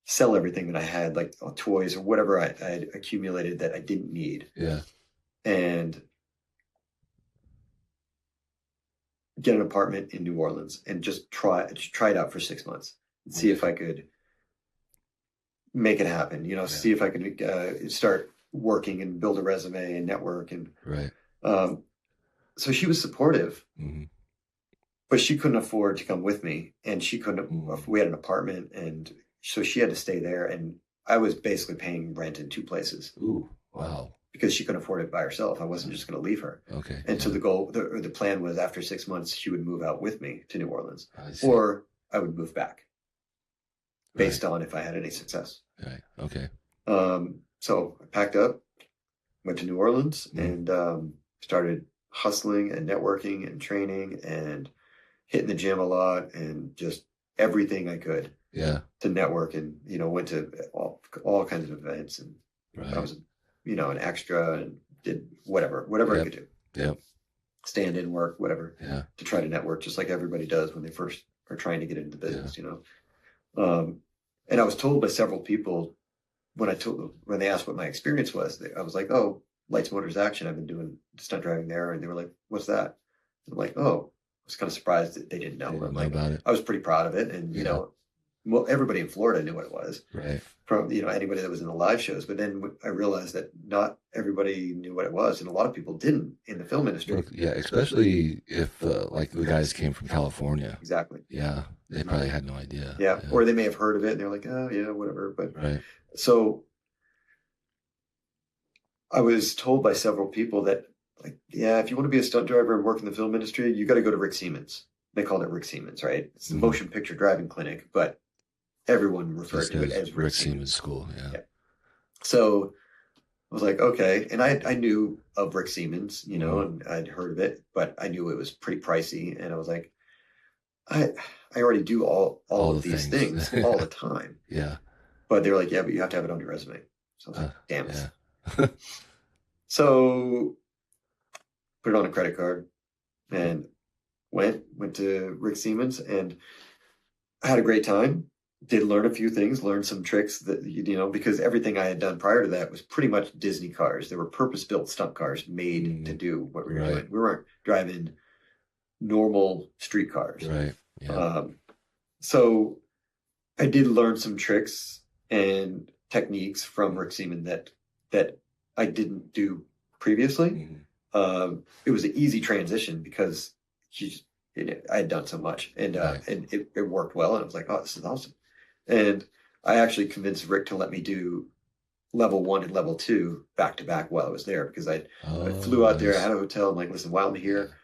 S2: sell everything that I had, like toys or whatever I had accumulated that I didn't need. And get an apartment in New Orleans and just try it out for 6 months and see if I could make it happen. You know, see if I could start working and build a resume and network. And so she was supportive, but she couldn't afford to come with me, and she couldn't. We had an apartment, and so she had to stay there, and I was basically paying rent in 2 places.
S3: Ooh, wow.
S2: Because she couldn't afford it by herself. I wasn't just going to leave her. Okay. And so the plan was after 6 months, she would move out with me to New Orleans, or I would move back based on if I had any success.
S3: Right. Okay.
S2: So I packed up, went to New Orleans, and started hustling and networking and training and hitting the gym a lot and just everything I could. To network, and went to all kinds of events, and I was an extra and did whatever I
S3: Yep.
S2: could do.
S3: Yep.
S2: Stand in, work, whatever,
S3: Yeah.
S2: to try to network, just like everybody does when they first are trying to get into the business, And I was told by several people when they asked what my experience was, I was like, oh, lights, motors, action. I've been doing stunt driving there. And they were like, what's that? And I'm like, oh, I was kind of surprised that they didn't know.
S3: Didn't
S2: I'm
S3: know
S2: like,
S3: about it.
S2: I was pretty proud of it. And, well, everybody in Florida knew what it was.
S3: Right.
S2: From, anybody that was in the live shows. But then I realized that not everybody knew what it was. And a lot of people didn't in the film industry.
S3: Well, yeah, especially if like the guys came from California.
S2: Exactly.
S3: Yeah, they probably had no idea.
S2: Yeah. Or they may have heard of it and they're like, oh, yeah, whatever. But
S3: right.
S2: So I was told by several people that, like, yeah, if you want to be a stunt driver and work in the film industry, you got to go to Rick Siemens. They called it Rick Siemens, right? It's the motion picture driving clinic, but everyone referred to it as Rick Siemens
S3: School. Yeah.
S2: So I was like, okay. And I knew of Rick Siemens, and I'd heard of it, but I knew it was pretty pricey. And I was like, I already do all of these things all the time.
S3: Yeah.
S2: But they were like, yeah, but you have to have it on your resume. So I was like, damn it.
S3: Yeah.
S2: So put it on a credit card and went to Rick Siemens, and I had a great time. Did learn a few things, learned some tricks that, because everything I had done prior to that was pretty much Disney cars. They were purpose-built stunt cars made to do what we were doing. We weren't driving normal street cars.
S3: Right. Yeah.
S2: So I did learn some tricks and techniques from Rick Siemens that I didn't do previously. It was an easy transition because I had done so much, and it worked well. And I was like, oh, this is awesome. And I actually convinced Rick to let me do level 1 and level 2 back to back while I was there, because I flew out there. I had a hotel. I'm like, listen, while I'm here,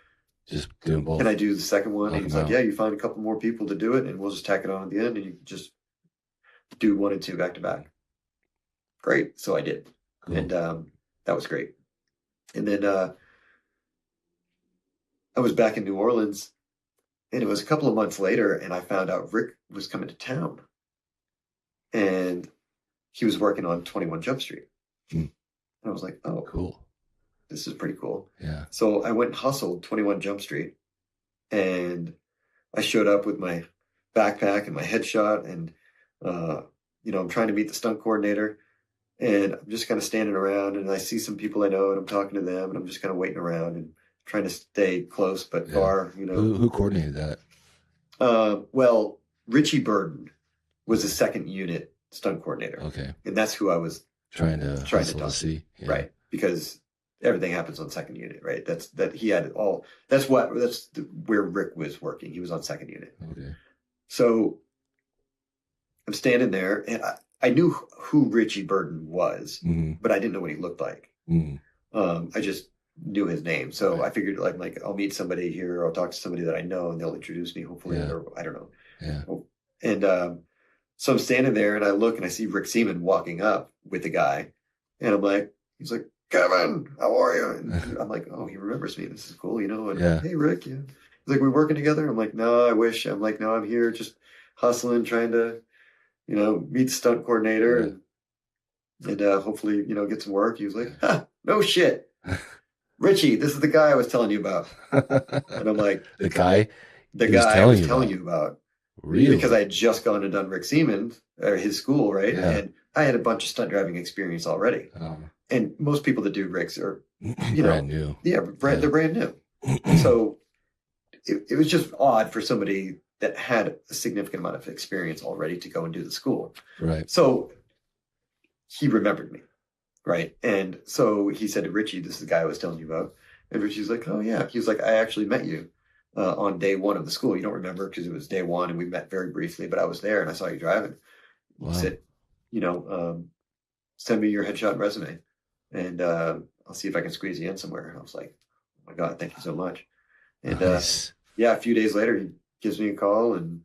S3: just doing both.
S2: Can I do the second one? And he's like, yeah, you find a couple more people to do it, and we'll just tack it on at the end, and you just do 1 and 2 back to back. Great. So I did. Cool. And that was great. And then I was back in New Orleans, and it was a couple of months later, and I found out Rick was coming to town, and he was working on 21 Jump Street. And I was like, oh,
S3: cool.
S2: This is pretty cool.
S3: Yeah.
S2: So I went and hustled 21 Jump Street, and I showed up with my backpack and my headshot, and I'm trying to meet the stunt coordinator, and I'm just kind of standing around, and I see some people I know, and I'm talking to them, and I'm just kind of waiting around and trying to stay close but far.
S3: Who coordinated that?
S2: Well, Richie Burden was the second unit stunt coordinator.
S3: Okay.
S2: And that's who I was
S3: trying to talk to. Yeah.
S2: Right. Because everything happens on second unit, right? That's where Rick was working. He was on second unit.
S3: Okay.
S2: So I'm standing there, and I knew who Richie Burden was, but I didn't know what he looked like. I just knew his name. So I figured like I'll meet somebody here, or I'll talk to somebody that I know, and they'll introduce me, hopefully, or I don't know.
S3: Yeah.
S2: And so I'm standing there, and I look, and I see Rick Seaman walking up with the guy, and I'm like, he's like, Kevin, how are you? And I'm like, oh, he remembers me. This is cool, And hey, Rick, He's like, we working together? I'm like, no, I wish. I'm like, no, I'm here just hustling, trying to, meet the stunt coordinator and hopefully, get some work. He was like, no shit. Richie, this is the guy I was telling you about. And I'm like,
S3: the guy
S2: I was telling you about.
S3: Really?
S2: Because I had just gone and done Rick Seaman, or his school, right?
S3: Yeah.
S2: And I had a bunch of stunt driving experience already. And most people that do Ricks are,
S3: brand new.
S2: Yeah, they're brand new. So it was just odd for somebody that had a significant amount of experience already to go and do the school.
S3: Right.
S2: So he remembered me. Right. And so he said to Richie, this is the guy I was telling you about. And Richie's like, oh, yeah. He was like, I actually met you on day 1 of the school. You don't remember because it was day 1 and we met very briefly, but I was there and I saw you driving. Wow. He said, send me your headshot and resume and I'll see if I can squeeze you in somewhere. And I was like, oh, my God, thank you so much. And
S3: nice.
S2: A few days later, he gives me a call and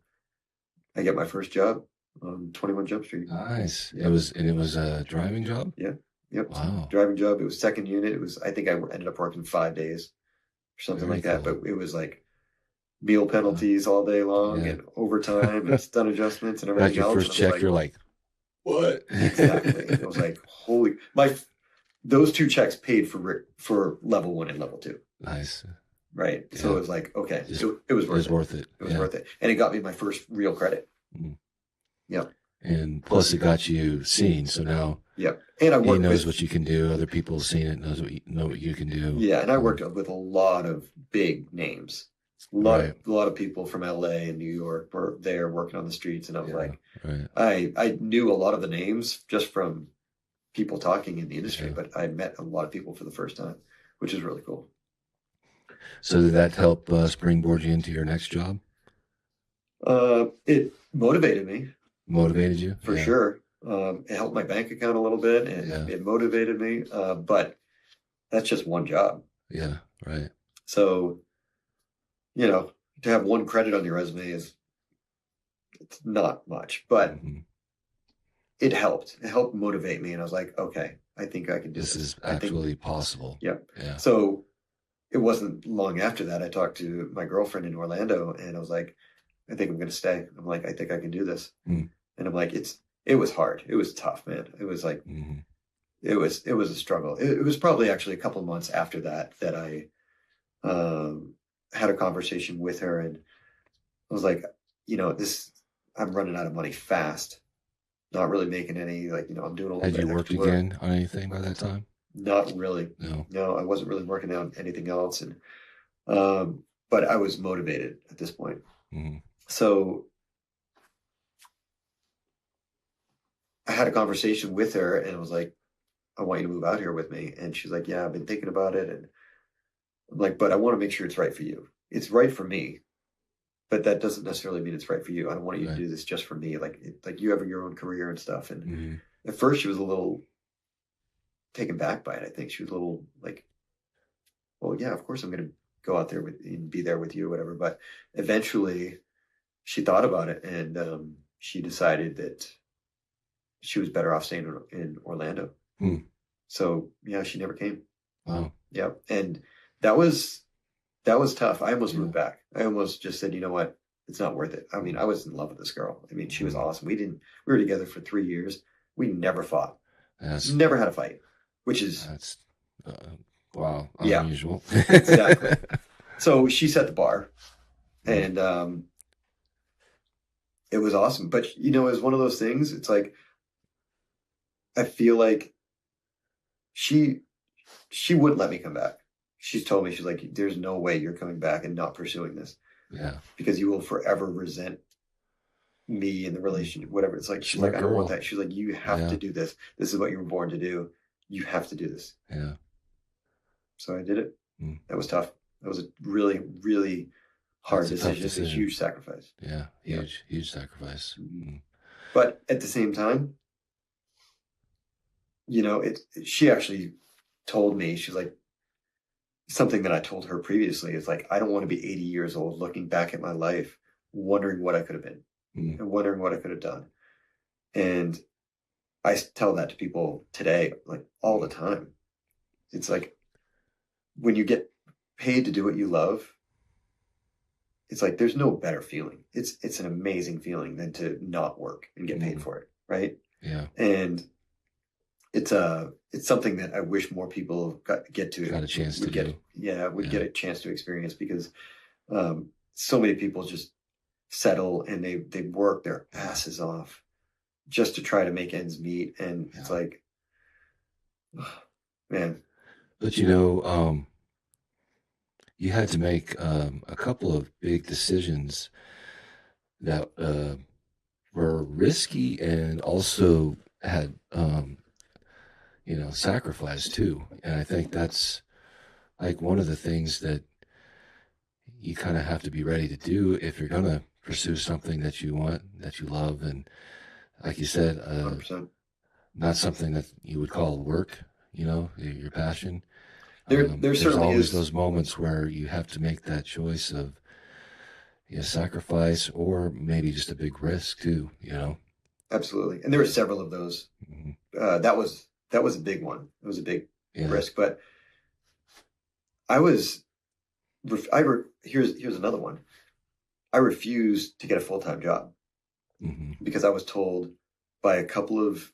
S2: I get my first job on 21 Jump Street.
S3: Nice.
S2: Yeah.
S3: It was a driving job?
S2: Yeah. Yep.
S3: Wow.
S2: Driving job. It was second unit. I think I ended up working 5 days or something
S3: Very
S2: like that.
S3: cool.
S2: But it was like meal penalties all day long and overtime and stunt adjustments and everything
S3: Like your
S2: else.
S3: first check, you're like, what?
S2: Exactly. It was like, those two checks paid for level 1 and level 2.
S3: Nice.
S2: Right.
S3: Yeah.
S2: So it was like, okay,
S3: Just-
S2: it was
S3: It
S2: worth
S3: was
S2: it.
S3: worth it.
S2: It was
S3: Yeah.
S2: worth it. And it got me my first real credit.
S3: Mm.
S2: Yeah.
S3: And plus it got you seen. So now
S2: Yeah. And I
S3: he
S2: worked
S3: knows
S2: with,
S3: what you can do. Other people have seen it, know what you can do.
S2: yeah, and I worked with a lot of big names. A lot of people from LA and New York were there working on the streets, and I was like, I knew a lot of the names just from people talking in the industry, but I met a lot of people for the first time, which is really cool.
S3: So did that help springboard you into your next job?
S2: It motivated me.
S3: Motivated you?
S2: For sure. It helped my bank account a little bit, and it motivated me. But that's just one job.
S3: Yeah, right.
S2: So, to have one credit on your resume it's not much, but it helped. It helped motivate me, and I was like, okay, I think I can do this.
S3: This is actually possible.
S2: Yeah.
S3: Yeah.
S2: So it wasn't long after that I talked to my girlfriend in Orlando, and I was like, I think I'm going to stay. I'm like, I think I can do this. And I'm like, it was hard. It was tough, man. It was like, it was a struggle. It was probably actually a couple of months after that I had a conversation with her, and I was like, I'm running out of money fast. Not really making any, I'm doing a little bit.
S3: Had you worked again on anything by that time?
S2: Not really. No, I wasn't really working on anything else. And, but I was motivated at this point. So I had a conversation with her, and I was like, I want you to move out here with me. And she's like, yeah, I've been thinking about it. And I'm like, but I want to make sure it's right for you. It's right for me, but that doesn't necessarily mean it's right for you. I don't want you to do this just for me. Like you have your own career and stuff. And at first she was a little taken back by it. I think she was a little like, well, yeah, of course I'm going to go out there and be there with you or whatever. But eventually she thought about it, and she decided that she was better off staying in Orlando. So yeah, she never came.
S3: Wow.
S2: Yeah. And that was tough. I almost moved back. I almost just said, you know what? It's not worth it. I mean, I was in love with this girl. I mean, she was awesome. We were together for 3 years. We never fought. Never had a fight,
S3: that's wow.
S2: Yeah,
S3: unusual.
S2: Exactly. So she set the bar, and it was awesome. But it was one of those things. It's like, I feel like she wouldn't let me come back. She's told me, she's like, there's no way you're coming back and not pursuing this.
S3: Yeah.
S2: Because you will forever resent me in the relationship, whatever. It's like, she's like, I don't want that. She's like, you have to do this. This is what you were born to do. You have to do this.
S3: Yeah.
S2: So I did it. That was tough. That was a really, really hard decision. It's a huge sacrifice.
S3: Yeah. Huge sacrifice.
S2: But at the same time, she actually told me, she's like, something that I told her previously is like, I don't want to be 80 years old looking back at my life, wondering what I could have been and wondering what I could have done. And I tell that to people today, like all the time. It's like, when you get paid to do what you love, it's like, there's no better feeling. It's an amazing feeling than to not work and get paid for it. Right.
S3: Yeah.
S2: And it's something that I wish more people got a chance to do. Yeah, get a chance to experience, because so many people just settle and they work their asses off just to try to make ends meet, and it's like, oh, man.
S3: But you had to make a couple of big decisions that were risky and also had sacrifice too. And I think that's like one of the things that you kind of have to be ready to do if you're going to pursue something that you want, that you love. And like you said, not something that you would call work, your passion.
S2: There certainly
S3: always
S2: is
S3: those moments where you have to make that choice of sacrifice or maybe just a big risk too,
S2: Absolutely. And there were several of those. That was a big one. It was a big risk, but here's another one. I refused to get a full-time job because I was told by a couple of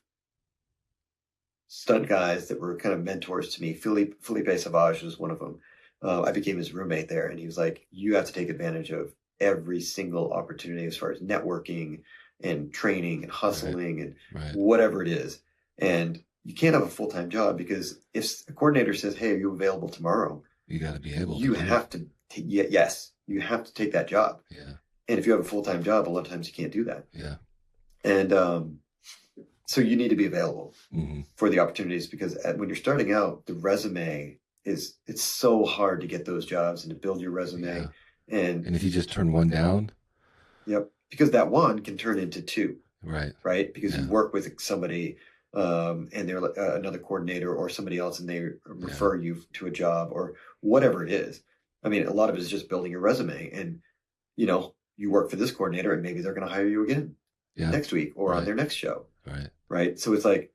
S2: stunt guys that were kind of mentors to me. Felipe Savage was one of them. I became his roommate there, and he was like, "You have to take advantage of every single opportunity as far as networking and training and hustling and whatever it is. And you can't have a full-time job, because if a coordinator says, 'Hey, are you available tomorrow?'
S3: You got to be able
S2: you
S3: to.
S2: have to. Yes, you have to take that job.
S3: Yeah.
S2: And if you have a full-time job, a lot of times you can't do that.
S3: Yeah.
S2: And so you need to be available
S3: Mm-hmm.
S2: for the opportunities, because when you're starting out, the resume it's so hard to get those jobs and to build your resume.
S3: Yeah.
S2: And
S3: if you just turn one down,
S2: yep, because that one can turn into two,
S3: right?
S2: Because you work with somebody, and they're another coordinator or somebody else, and they refer you to a job or whatever it is. I mean, a lot of it is just building your resume, and you work for this coordinator, and maybe they're going to hire you again next week or on their next show, right? So it's like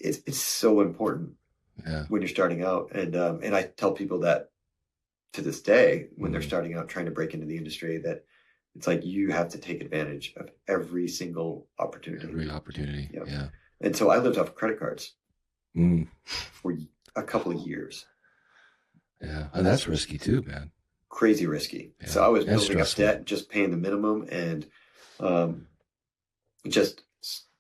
S2: it's so important when you're starting out, and I tell people that to this day when they're starting out trying to break into the industry, that it's like you have to take advantage of every single opportunity.
S3: Yeah.
S2: And so I lived off credit cards for a couple of years.
S3: Yeah, and that's risky too, man.
S2: Crazy risky. Yeah. So I was building up debt, just paying the minimum, and just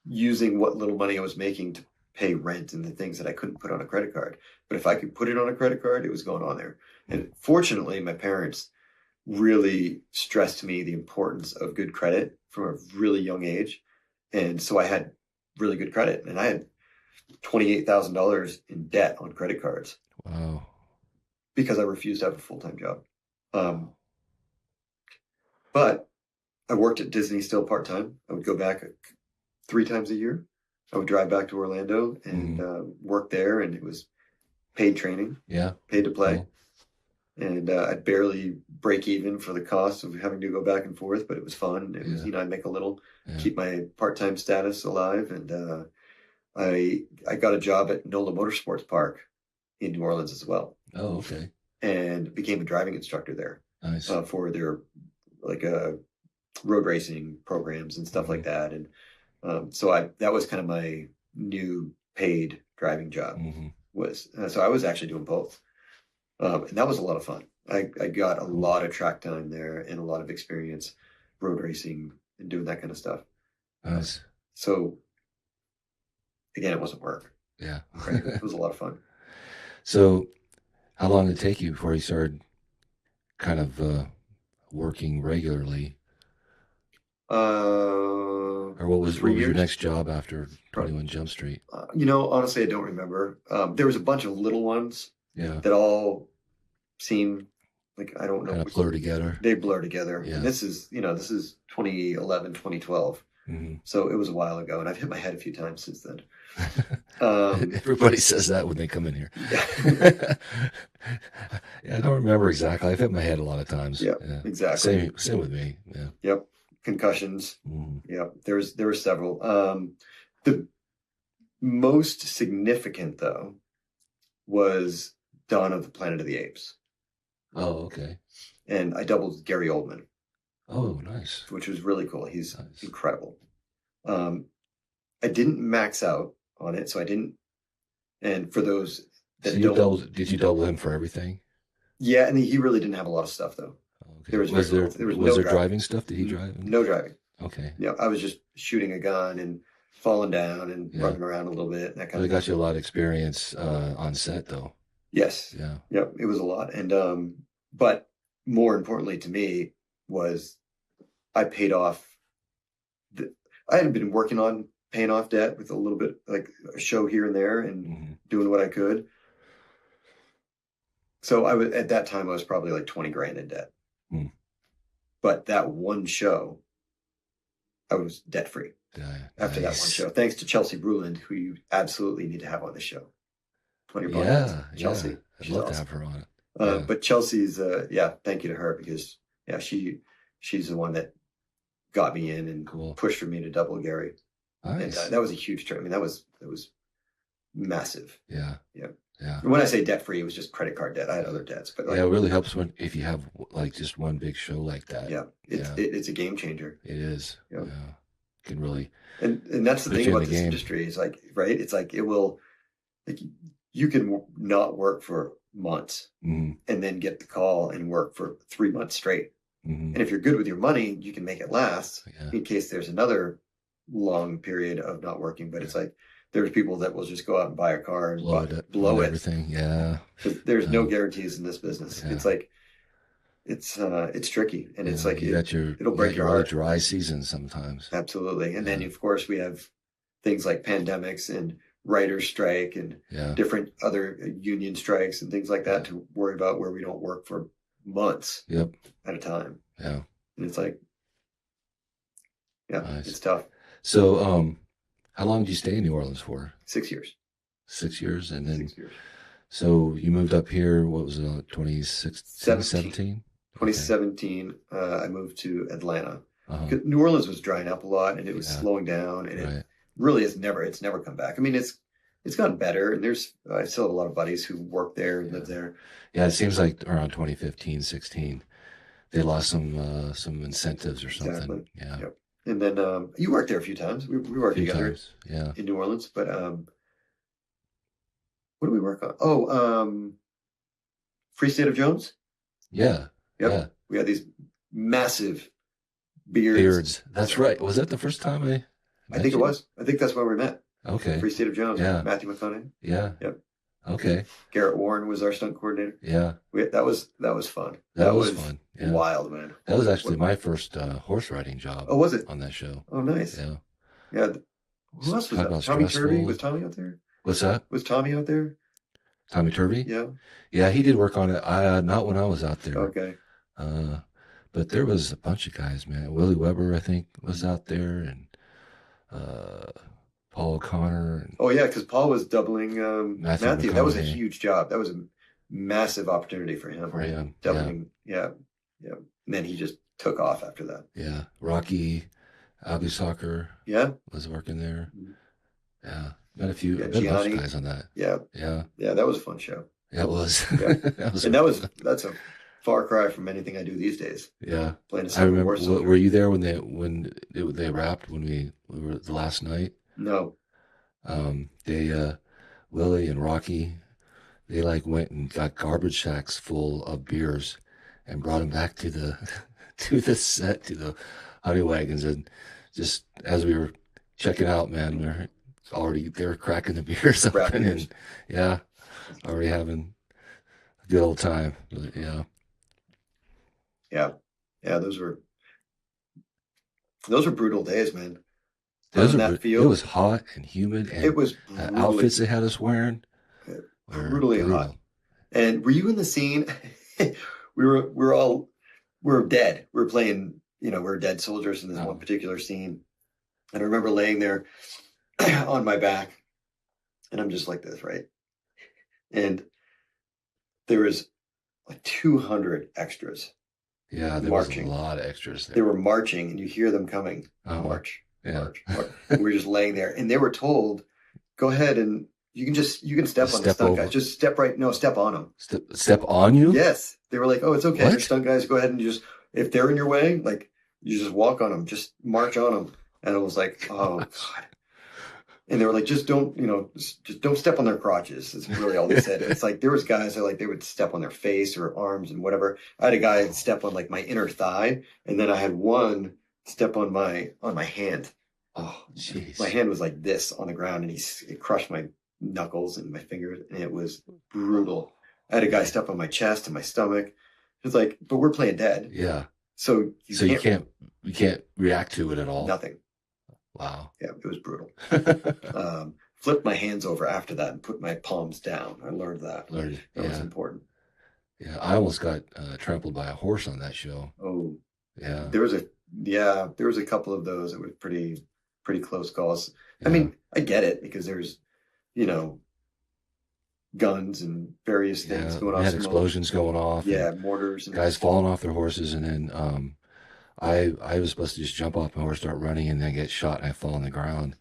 S2: using what little money I was making to pay rent and the things that I couldn't put on a credit card. But if I could put it on a credit card, it was going on there. And fortunately, my parents really stressed to me the importance of good credit from a really young age. And so I had really good credit, and I had $28,000 in debt on credit cards.
S3: Wow.
S2: Because I refused to have a full-time job. But I worked at Disney still part-time. I would go back 3 times a year. I would drive back to Orlando and work there, and it was paid training, paid to play. Cool. And I'd barely break even for the cost of having to go back and forth, but it was fun. It was, I'd make a little, keep my part-time status alive. And I got a job at NOLA Motorsports Park in New Orleans as well.
S3: Oh, okay.
S2: And became a driving instructor there.
S3: Nice.
S2: For their road racing programs and stuff like that. And so that was kind of my new paid driving job. So I was actually doing both. And that was a lot of fun. I got a lot of track time there and a lot of experience road racing and doing that kind of stuff.
S3: Nice.
S2: So again, it wasn't work.
S3: Yeah.
S2: Right? It was a lot of fun.
S3: So how long did it take you before you started kind of working regularly? Or what was your next job after 21 Jump Street?
S2: Honestly, I don't remember. There was a bunch of little ones that all seem like, I don't know.
S3: Kind of blur together.
S2: They blur together.
S3: Yeah.
S2: And this is 2011, 2012. So it was a while ago, and I've hit my head a few times since then.
S3: Everybody says that when they come in here. Yeah, I don't remember exactly. I've hit my head a lot of times.
S2: Yeah, exactly.
S3: Same with me. Yeah.
S2: Yep. Concussions. Yep. There were several. The most significant, though, was Dawn of the Planet of the Apes.
S3: Oh, okay.
S2: And I doubled Gary Oldman.
S3: Oh, nice.
S2: Which was really cool. He's incredible. I didn't max out on it, so I didn't. And for those that
S3: did you double him for everything?
S2: Yeah, and he really didn't have a lot of stuff though.
S3: Okay. Was there driving stuff? Did he drive?
S2: No driving.
S3: Okay.
S2: Yeah, I was just shooting a gun and falling down and running around a little bit. And that kind of.
S3: They got you a lot of experience on set, though.
S2: Yes.
S3: Yeah.
S2: Yep. It was a lot, and but more importantly to me was I paid off. I had been working on paying off debt with a little bit, like a show here and there, and doing what I could. So at that time I was probably like 20 grand in debt. But that one show, I was debt free after that one show. Thanks to Chelsea Bruland, who you absolutely need to have on the show. Chelsea.
S3: I'd love to have her on it.
S2: But Chelsea's, thank you to her, because she's the one that got me in and pushed for me to double Gary.
S3: Nice.
S2: And that was a huge turn. I mean, that was massive.
S3: Yeah.
S2: When I say debt free, it was just credit card debt. I had other debts, but
S3: it really helps if you have like just one big show like that.
S2: Yeah, it's a game changer.
S3: It is. Yeah, can really.
S2: And that's the thing about this industry is like, right? It's like it will like you can not work for months
S3: Mm-hmm.
S2: and then get the call and work for 3 months straight.
S3: Mm-hmm.
S2: And if you're good with your money, you can make it last
S3: Yeah.
S2: in case there's another long period of not working. But it's like there's people that will just go out and buy a car and blow it.
S3: Everything. Yeah.
S2: There's no guarantees in this business.
S3: Yeah.
S2: It's like it's tricky, and it's like it'll break your
S3: really
S2: heart.
S3: dry season sometimes.
S2: Absolutely. And then of course we have things like pandemics and writers' strike and different other union strikes and things like that to worry about, where we don't work for months at a time.
S3: Yeah.
S2: And it's like,
S3: Nice.
S2: It's tough.
S3: So, how long did you stay in New Orleans for?
S2: 6 years.
S3: 6 years, and then
S2: 6 years.
S3: So you moved up here. What was it? 2017.
S2: 2017. I moved to Atlanta.
S3: Uh-huh.
S2: New Orleans was drying up a lot, and it was slowing down, and it really it's never come back. I mean, it's gotten better, and I still have a lot of buddies who work there and live there.
S3: Yeah, it seems like around 2015, 16, they lost some incentives or something.
S2: Exactly.
S3: Yeah.
S2: Yep. And then you worked there a few times. We worked together.
S3: Yeah.
S2: In New Orleans, but what do we work on? Oh, Free State of Jones.
S3: Yeah.
S2: Yep.
S3: Yeah.
S2: We had these massive beards.
S3: That's right. Was that the first time
S2: I think it was. I think that's where we met.
S3: Okay.
S2: Free State of Jones.
S3: Yeah.
S2: Matthew McConaughey.
S3: Yeah.
S2: Yep.
S3: Okay.
S2: Garrett Warren was our stunt coordinator.
S3: Yeah.
S2: That was fun.
S3: That was fun. Yeah.
S2: Wild, man.
S3: That was actually my first horse riding job.
S2: Oh, was it?
S3: On that show.
S2: Oh, nice.
S3: Yeah.
S2: Yeah. Who else was that? Tommy Turvey? Was Tommy out there?
S3: What's that?
S2: Was Tommy out there?
S3: Tommy Turvey?
S2: Yeah.
S3: Yeah, he did work on it. Not when I was out there.
S2: Okay.
S3: But there was a bunch of guys, man. Willie Weber, I think, was out there, and Paul O'Connor. And
S2: oh yeah, because Paul was doubling Matthew. That was a huge job. That was a massive opportunity for him.
S3: For him.
S2: Doubling. Yeah. And then he just took off after that.
S3: Yeah. Rocky Abisakar.
S2: Yeah. Was
S3: working there.
S2: Mm-hmm.
S3: Yeah. Met a few guys on that.
S2: Yeah.
S3: Yeah.
S2: Yeah, that was a fun show.
S3: Yeah, it was.
S2: Yeah. That's a far cry from anything I do these days.
S3: Yeah.
S2: Playing a
S3: I remember.
S2: war
S3: Were you there when they wrapped, when we were the last night?
S2: No.
S3: Willie and Rocky, they went and got garbage sacks full of beers and brought them back to the set, to the honey wagons, and just as we were checking out, man, they were cracking the beers open, and already having a good old time. Yeah.
S2: Those were brutal days, man.
S3: It was hot and humid, and
S2: it was
S3: the outfits they had us wearing
S2: brutally hot. And were you in the scene? we were dead. We were playing, we were dead soldiers in this one particular scene. And I remember laying there on my back, and I'm just like this, right? And there was 200 extras.
S3: Yeah, there
S2: marching.
S3: Was a lot of extras there.
S2: They were marching, and you hear them coming. March. March. And we were just laying there, and they were told, "Go ahead and you can step on the stunt guys. Just step on them.
S3: Step on you?"
S2: Yes, they were like, "Oh, it's okay. Your stunt guys, go ahead and if they're in your way, you just walk on them, just march on them." And it was like, "Oh God." And they were like, just don't step on their crotches. It's really all they said. It's like there was guys that they would step on their face or arms and whatever. I had a guy step on my inner thigh, and then I had one step on my hand. Oh, jeez. My hand was like this on the ground, and it crushed my knuckles and my fingers, and it was brutal. I had a guy step on my chest and my stomach. It's like, but we're playing dead.
S3: Yeah.
S2: So
S3: you can't react to it at all.
S2: Nothing.
S3: Wow.
S2: Yeah, it was brutal. Flipped my hands over after that and put my palms down. I learned that. That was important.
S3: Yeah, I almost got trampled by a horse on that show.
S2: Oh.
S3: Yeah.
S2: There was a couple of those that were pretty close calls. Yeah. I mean, I get it because there's, guns and various things going on.
S3: Had explosions going off.
S2: Yeah, mortars. And
S3: guys falling off their horses, and then I was supposed to just jump off my horse, start running, and then get shot, and I fall on the ground.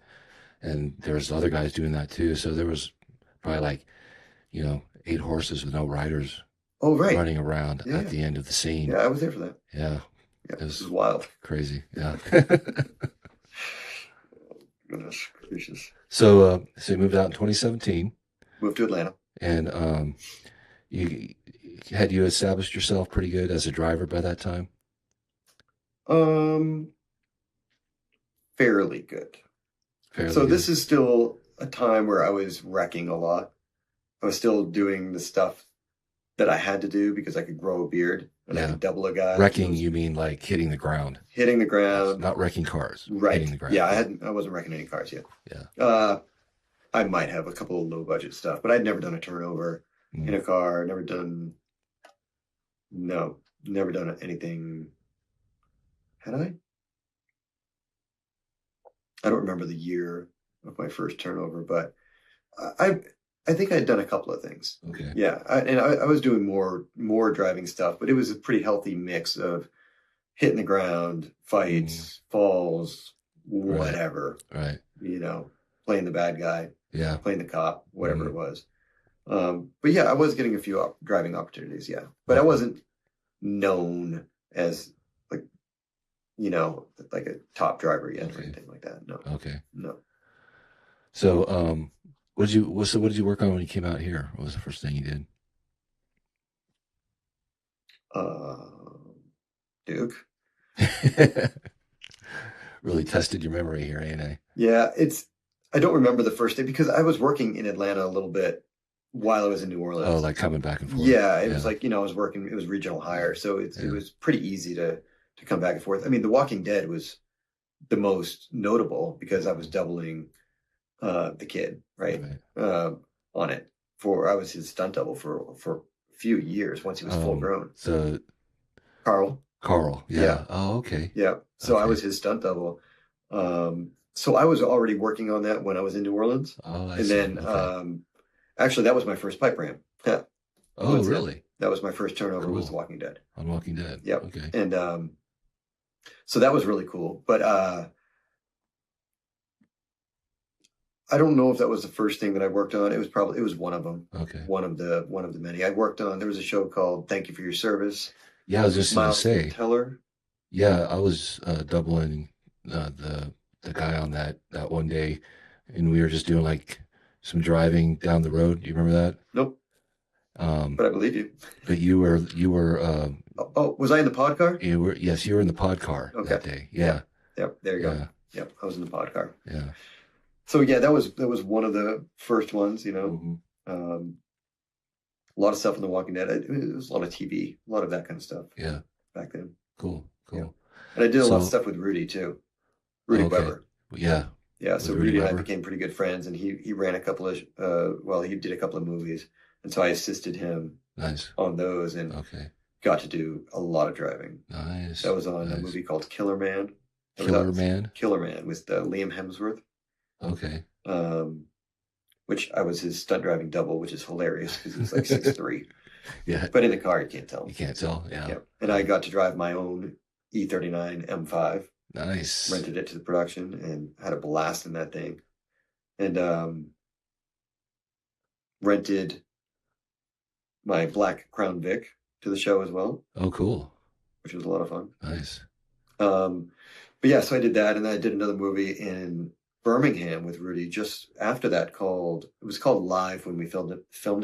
S3: And there's other guys doing that too. So there was probably 8 horses with no riders.
S2: Oh, right.
S3: Running around at the end of the scene.
S2: Yeah, I was there for that.
S3: Yeah.
S2: It was wild.
S3: Crazy. Yeah.
S2: Goodness gracious.
S3: So you moved out in 2017.
S2: Moved to Atlanta.
S3: And you had you established yourself pretty good as a driver by that time?
S2: Um, Fairly good.
S3: Fairly
S2: So
S3: good.
S2: this is still a time where I was wrecking a lot. I was still doing the stuff that I had to do because I could grow a beard and I
S3: Yeah.
S2: could double a guy.
S3: Wrecking, you mean like hitting the ground?
S2: Hitting the
S3: Yes,
S2: ground.
S3: not wrecking cars.
S2: Right.
S3: Hitting the ground.
S2: Yeah, I wasn't wrecking any cars yet.
S3: Yeah.
S2: I might have a couple of low budget stuff, but I'd never done a turnover in a car, never done anything. Had I? I don't remember the year of my first turnover, but I think I had done a couple of things.
S3: Okay.
S2: Yeah, I was doing more driving stuff, but it was a pretty healthy mix of hitting the ground, fights, falls, whatever.
S3: Right.
S2: You know, playing the bad guy,
S3: Yeah.
S2: playing the cop, whatever it was. But yeah, I was getting a few driving opportunities. Yeah, but I wasn't known as like, you know, like a top driver yet or anything like that. No.
S3: Okay.
S2: No.
S3: So, what did you work on when you came out here? What was the first thing you did?
S2: Duke.
S3: Really tested your memory here, ain't I?
S2: Yeah, I don't remember the first day because I was working in Atlanta a little bit while I was in New Orleans.
S3: Oh, like coming back and forth.
S2: Yeah, it was like, you know, I was working, it was regional hire. So it was pretty easy to come back and forth. I mean, The Walking Dead was the most notable because I was doubling the kid, right? On it. I was his stunt double for a few years once he was full grown.
S3: So
S2: Carl.
S3: Yeah. Oh, okay.
S2: Yeah. So I was his stunt double. So I was already working on that when I was in New Orleans.
S3: Oh, I
S2: and
S3: see.
S2: then actually that was my first pipe ram. Yeah.
S3: Oh, really?
S2: That was my first turnover.
S3: Cool.
S2: Was The Walking Dead.
S3: On Walking Dead.
S2: Yep.
S3: Okay.
S2: And so that was really cool. But I don't know if that was the first thing that I worked on. It was one of them.
S3: Okay.
S2: One of the many. I worked on, there was a show called Thank You for Your Service.
S3: Yeah, I was just going to say.
S2: Teller.
S3: Yeah, I was doubling the guy on that one day, and we were just doing like some driving down the road. Do you remember that?
S2: Nope. But I believe you.
S3: But you were.
S2: Oh, was I in the pod car?
S3: You were. Yes, you were in the pod car that day. Yeah.
S2: Yep. There you go. Yep. I was in the pod car.
S3: Yeah.
S2: So yeah, that was one of the first ones. You know,
S3: Mm-hmm.
S2: a lot of stuff in The Walking Dead. It was a lot of TV, a lot of that kind of stuff.
S3: Yeah.
S2: Back then.
S3: Cool.
S2: Yeah. And I did a lot of stuff with Rudy too. Rudy Weber.
S3: Yeah.
S2: Yeah. So Rudy and I became pretty good friends, and he ran a couple of he did a couple of movies, and so I assisted him on those, and got to do a lot of driving.
S3: Nice.
S2: That was on a movie called Killer Man.
S3: Killer Man
S2: with Liam Hemsworth.
S3: Okay.
S2: Which I was his stunt driving double, which is hilarious because he's like 6'3".
S3: Yeah.
S2: But in the car, you can't tell.
S3: You can't tell. Yeah.
S2: And I got to drive my own E39 M5.
S3: Nice.
S2: Rented it to the production and had a blast in that thing. And rented my black Crown Vic to the show as well.
S3: Oh, cool.
S2: Which was a lot of fun.
S3: Nice.
S2: But yeah, so I did that, and then I did another movie in Birmingham with Rudy just after that it was called Live when we filmed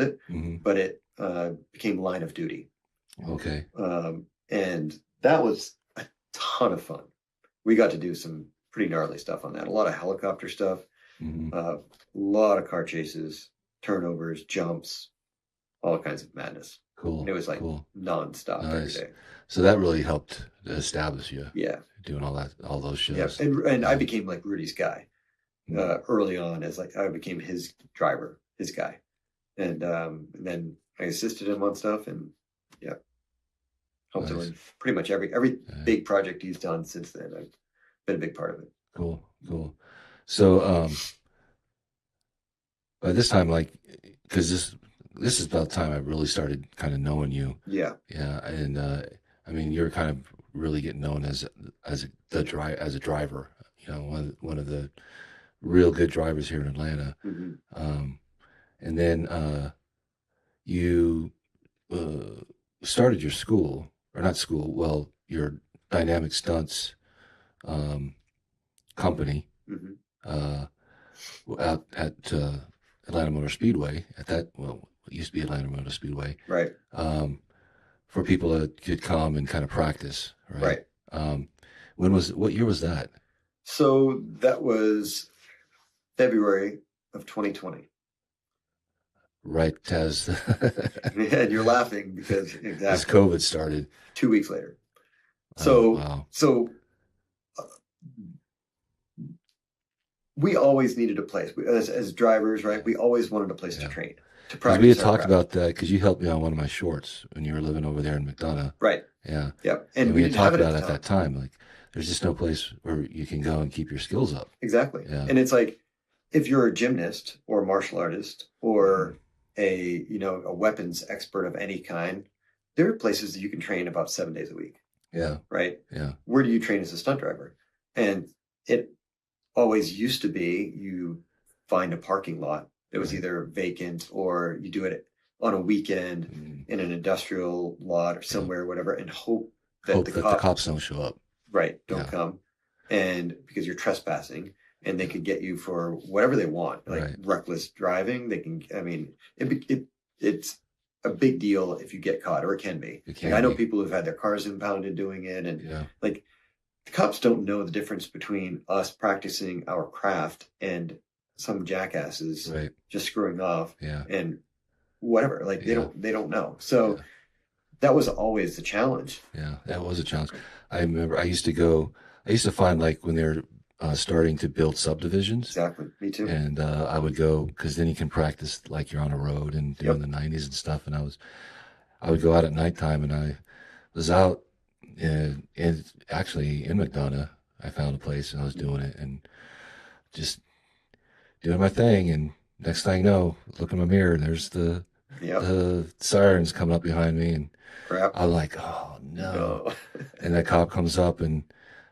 S2: it, but it became Line of Duty.
S3: Okay.
S2: And that was a ton of fun. We got to do some pretty gnarly stuff on that. A lot of helicopter stuff, a lot of car chases, turnovers, jumps, all kinds of madness.
S3: Cool.
S2: And it was like nonstop every day.
S3: So that really helped establish you.
S2: Yeah.
S3: Doing all those shows.
S2: Yeah. And I became like Rudy's guy early on, as like I became his driver, his guy. And then I assisted him on stuff, and helped him in pretty much every big project he's done since then. I've been a big part of it.
S3: Cool. So by this time, like, because this is about the time I really started kind of knowing you.
S2: Yeah.
S3: And I mean, you're kind of really getting known as a driver. You know, one of the real good drivers here in Atlanta. And then you started your school, or not school, well, your dynamic stunts company out at Atlanta Motor Speedway it used to be Atlanta Motor Speedway,
S2: Right.
S3: For people that could come and kind of practice, right?
S2: Right.
S3: What year was that?
S2: So that was February of 2020.
S3: Right as
S2: And you're laughing because
S3: as
S2: exactly
S3: COVID started.
S2: 2 weeks later.
S3: Oh,
S2: So,
S3: wow.
S2: We always needed a place as drivers, right? We always wanted a place to train, to
S3: Because
S2: practice.
S3: we had
S2: our
S3: talked
S2: craft.
S3: about that because you helped me on one of my shorts when you were living over there in McDonough.
S2: Right.
S3: Yeah.
S2: Yep.
S3: And
S2: And
S3: we
S2: we
S3: had
S2: didn't have
S3: talked
S2: it
S3: about
S2: at
S3: it
S2: the
S3: at
S2: time.
S3: that time. Like, there's just no place where you can go and keep your skills up.
S2: Exactly.
S3: Yeah.
S2: And it's like, if you're a gymnast or a martial artist or a weapons expert of any kind, there are places that you can train about 7 days a week.
S3: Yeah.
S2: Right.
S3: Yeah.
S2: Where do you train as a stunt driver? And it always used to be you find a parking lot that was either vacant or you do it on a weekend in an industrial lot or somewhere, whatever, and hope that the
S3: cops don't show up.
S2: Right. Don't come. And because you're trespassing and they could get you for whatever they want, like reckless driving. They can, I mean, it's a big deal if you get caught, or it can be. Like, I know people who've had their cars impounded doing it. And like, the cops don't know the difference between us practicing our craft and some jackasses just screwing off and whatever. Like, they don't know. So that was always the challenge.
S3: Yeah, that was a challenge. I remember I used to find, like, when they're starting to build subdivisions.
S2: Exactly. Me too.
S3: And I would go, because then you can practice like you're on a road and doing the 90s and stuff. And I would go out at nighttime, and I was out and actually in McDonough. I found a place and I was doing it and just doing my thing. And next thing you know, look in my mirror and there's the sirens coming up behind me, and I'm like, oh no. And that cop comes up, and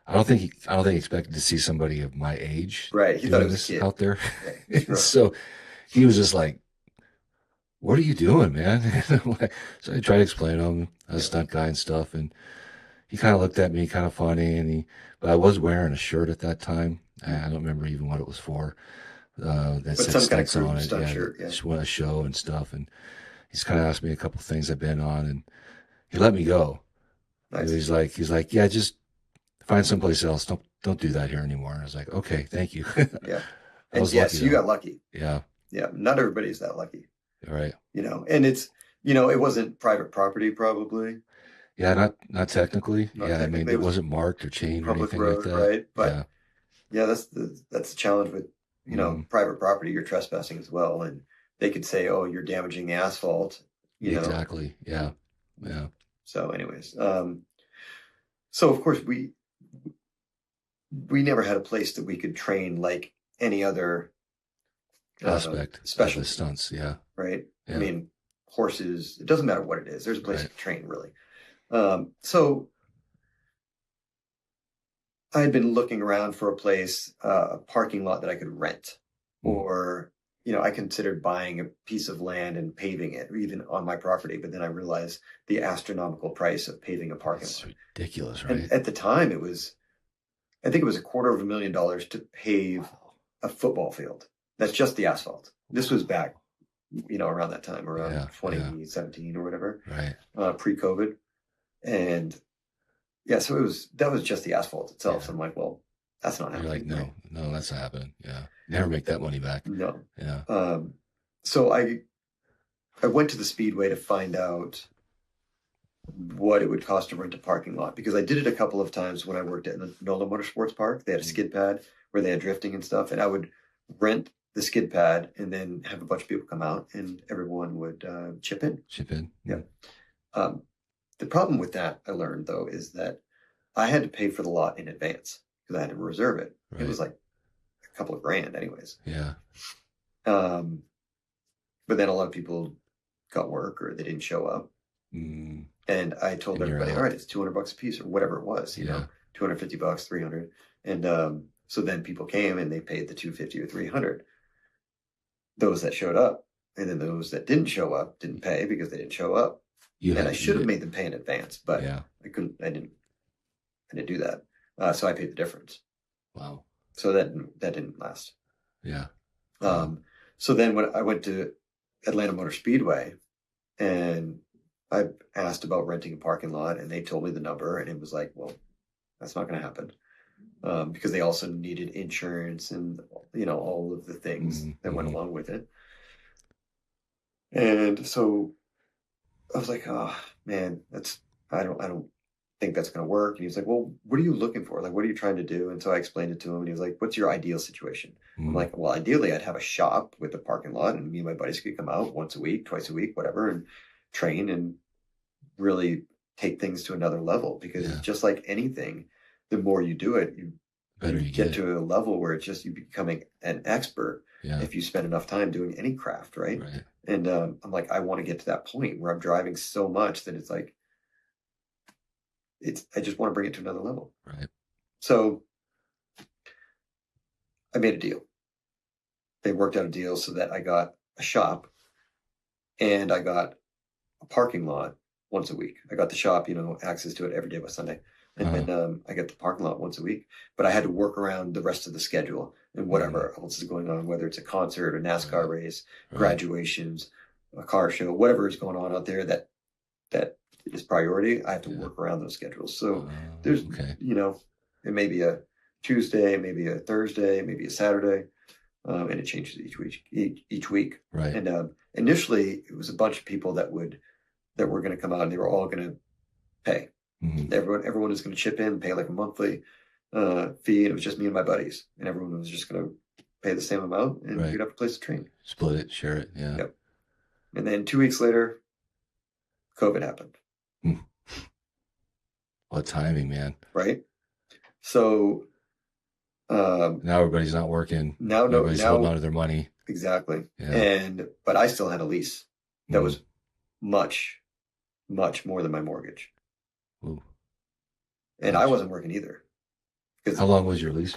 S3: I don't think he expected to see somebody of my age.
S2: Right. He thought it was a kid
S3: out there.
S2: Right.
S3: So he was just like, what are you doing, man? So I tried to explain to him, I was a stunt guy and stuff, and he kind of looked at me kind of funny, but I was wearing a shirt at that time. I don't remember even what it was for. That said
S2: some kind of
S3: stunts on it.
S2: stunt shirt,
S3: just want to show and stuff. And he's kind of asked me a couple things I've been on, and he let me go. Nice. He's like, yeah, just find someplace else. Don't do that here anymore. I was like, okay, thank you.
S2: Yeah. And yes, you got lucky.
S3: Yeah.
S2: Yeah. Not everybody's that lucky.
S3: Right.
S2: And it's, it wasn't private property probably.
S3: Yeah, not technically. I mean, it wasn't marked or chained or anything
S2: road,
S3: like that.
S2: Right. But that's the challenge with, private property. You're trespassing as well. And they could say, oh, you're damaging the asphalt.
S3: Exactly. Yeah. Yeah.
S2: So anyways, so of course we never had a place that we could train like any other
S3: aspect,
S2: special
S3: stunts. Yeah.
S2: Right.
S3: Yeah.
S2: I mean, horses, it doesn't matter what it is. There's a place to train, really. So I had been looking around for a place, a parking lot that I could rent, or, I considered buying a piece of land and paving it, even on my property. But then I realized the astronomical price of paving a parking lot.
S3: It's ridiculous, right?
S2: And at the time, I think it was $250,000 to pave a football field. That's just the asphalt. This was back, around that time, around 2017 or whatever,
S3: right?
S2: Pre-COVID. And so that was just the asphalt itself. Yeah. So I'm like, well, that's not happening.
S3: You're like, no, that's not happening. Yeah. Never make that money back.
S2: No.
S3: Yeah.
S2: So I went to the Speedway to find out what it would cost to rent a parking lot, because I did it a couple of times when I worked at the NOLA Motorsports Park. They had a skid pad where they had drifting and stuff. And I would rent the skid pad and then have a bunch of people come out and everyone would chip in. Yeah. The problem with that, I learned, though, is that I had to pay for the lot in advance because I had to reserve it. Right. It was like a couple of grand anyways.
S3: Yeah.
S2: But then a lot of people got work or they didn't show up. Mm. And I told everybody, all right, it's $200 a piece or whatever it was, $250, $300. And so then people came and they paid the $250 or $300. Those that showed up, and then those that didn't show up didn't pay because they didn't show up. I should have made them pay in advance, but I couldn't. I didn't do that. So I paid the difference.
S3: Wow.
S2: So that didn't last.
S3: Yeah.
S2: So then when I went to Atlanta Motor Speedway and I asked about renting a parking lot, and they told me the number, and it was like, well, that's not going to happen. Because they also needed insurance and, you know, all of the things that went along with it. And so I was like, oh man, I don't think that's going to work. And he was like, well, what are you looking for? Like, what are you trying to do? And so I explained it to him, and he was like, what's your ideal situation? I'm like, well, ideally I'd have a shop with a parking lot, and me and my buddies could come out once a week, twice a week, whatever, and train and really take things to another level. Because just like anything, the more you do it, you get to a level where it's just you becoming an expert if you spend enough time doing any craft, right? And I'm like, I want to get to that point where I'm driving so much that it's like, I just want to bring it to another level.
S3: Right.
S2: So I made a deal. They worked out a deal so that I got a shop and I got a parking lot once a week. I got the shop, you know, access to it every day by Sunday. And then I get the parking lot once a week. But I had to work around the rest of the schedule and whatever else is going on, whether it's a concert, a NASCAR race, graduations, a car show, whatever is going on out there that is priority. I have to work around those schedules. So there's, you know, it may be a Tuesday, maybe a Thursday, maybe a Saturday, and it changes each week.
S3: Right.
S2: And initially, it was a bunch of people that were going to come out, and they were all going to pay. Everyone was going to chip in, pay like a monthly fee, and it was just me and my buddies, and everyone was just going to pay the same amount, and we'd have a place to train.
S3: Split it, share it, yeah.
S2: Yep. And then 2 weeks later, COVID happened.
S3: What timing, man!
S2: Right. So
S3: now everybody's not working.
S2: Now
S3: everybody's holding on to their money.
S2: Exactly. But I still had a lease that was much, much more than my mortgage.
S3: Ooh.
S2: And I wasn't working either.
S3: How long was your lease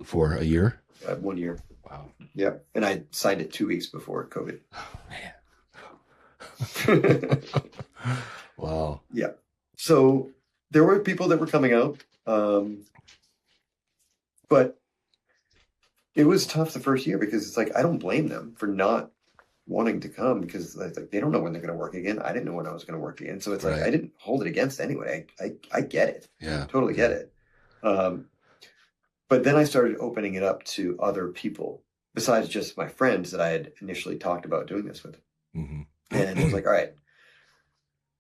S3: for? A year?
S2: 1 year.
S3: Wow.
S2: Yeah. And I signed it 2 weeks before COVID.
S3: Oh, man. Wow.
S2: Yeah. So there were people that were coming out. But it was tough the first year because it's like, I don't blame them for not wanting to come because like they don't know when they're going to work again. I didn't know when I was going to work again. So it's like, I didn't hold it against anyway. I get it.
S3: Yeah.
S2: Totally get it. But then I started opening it up to other people besides just my friends that I had initially talked about doing this with. And it was like, all right,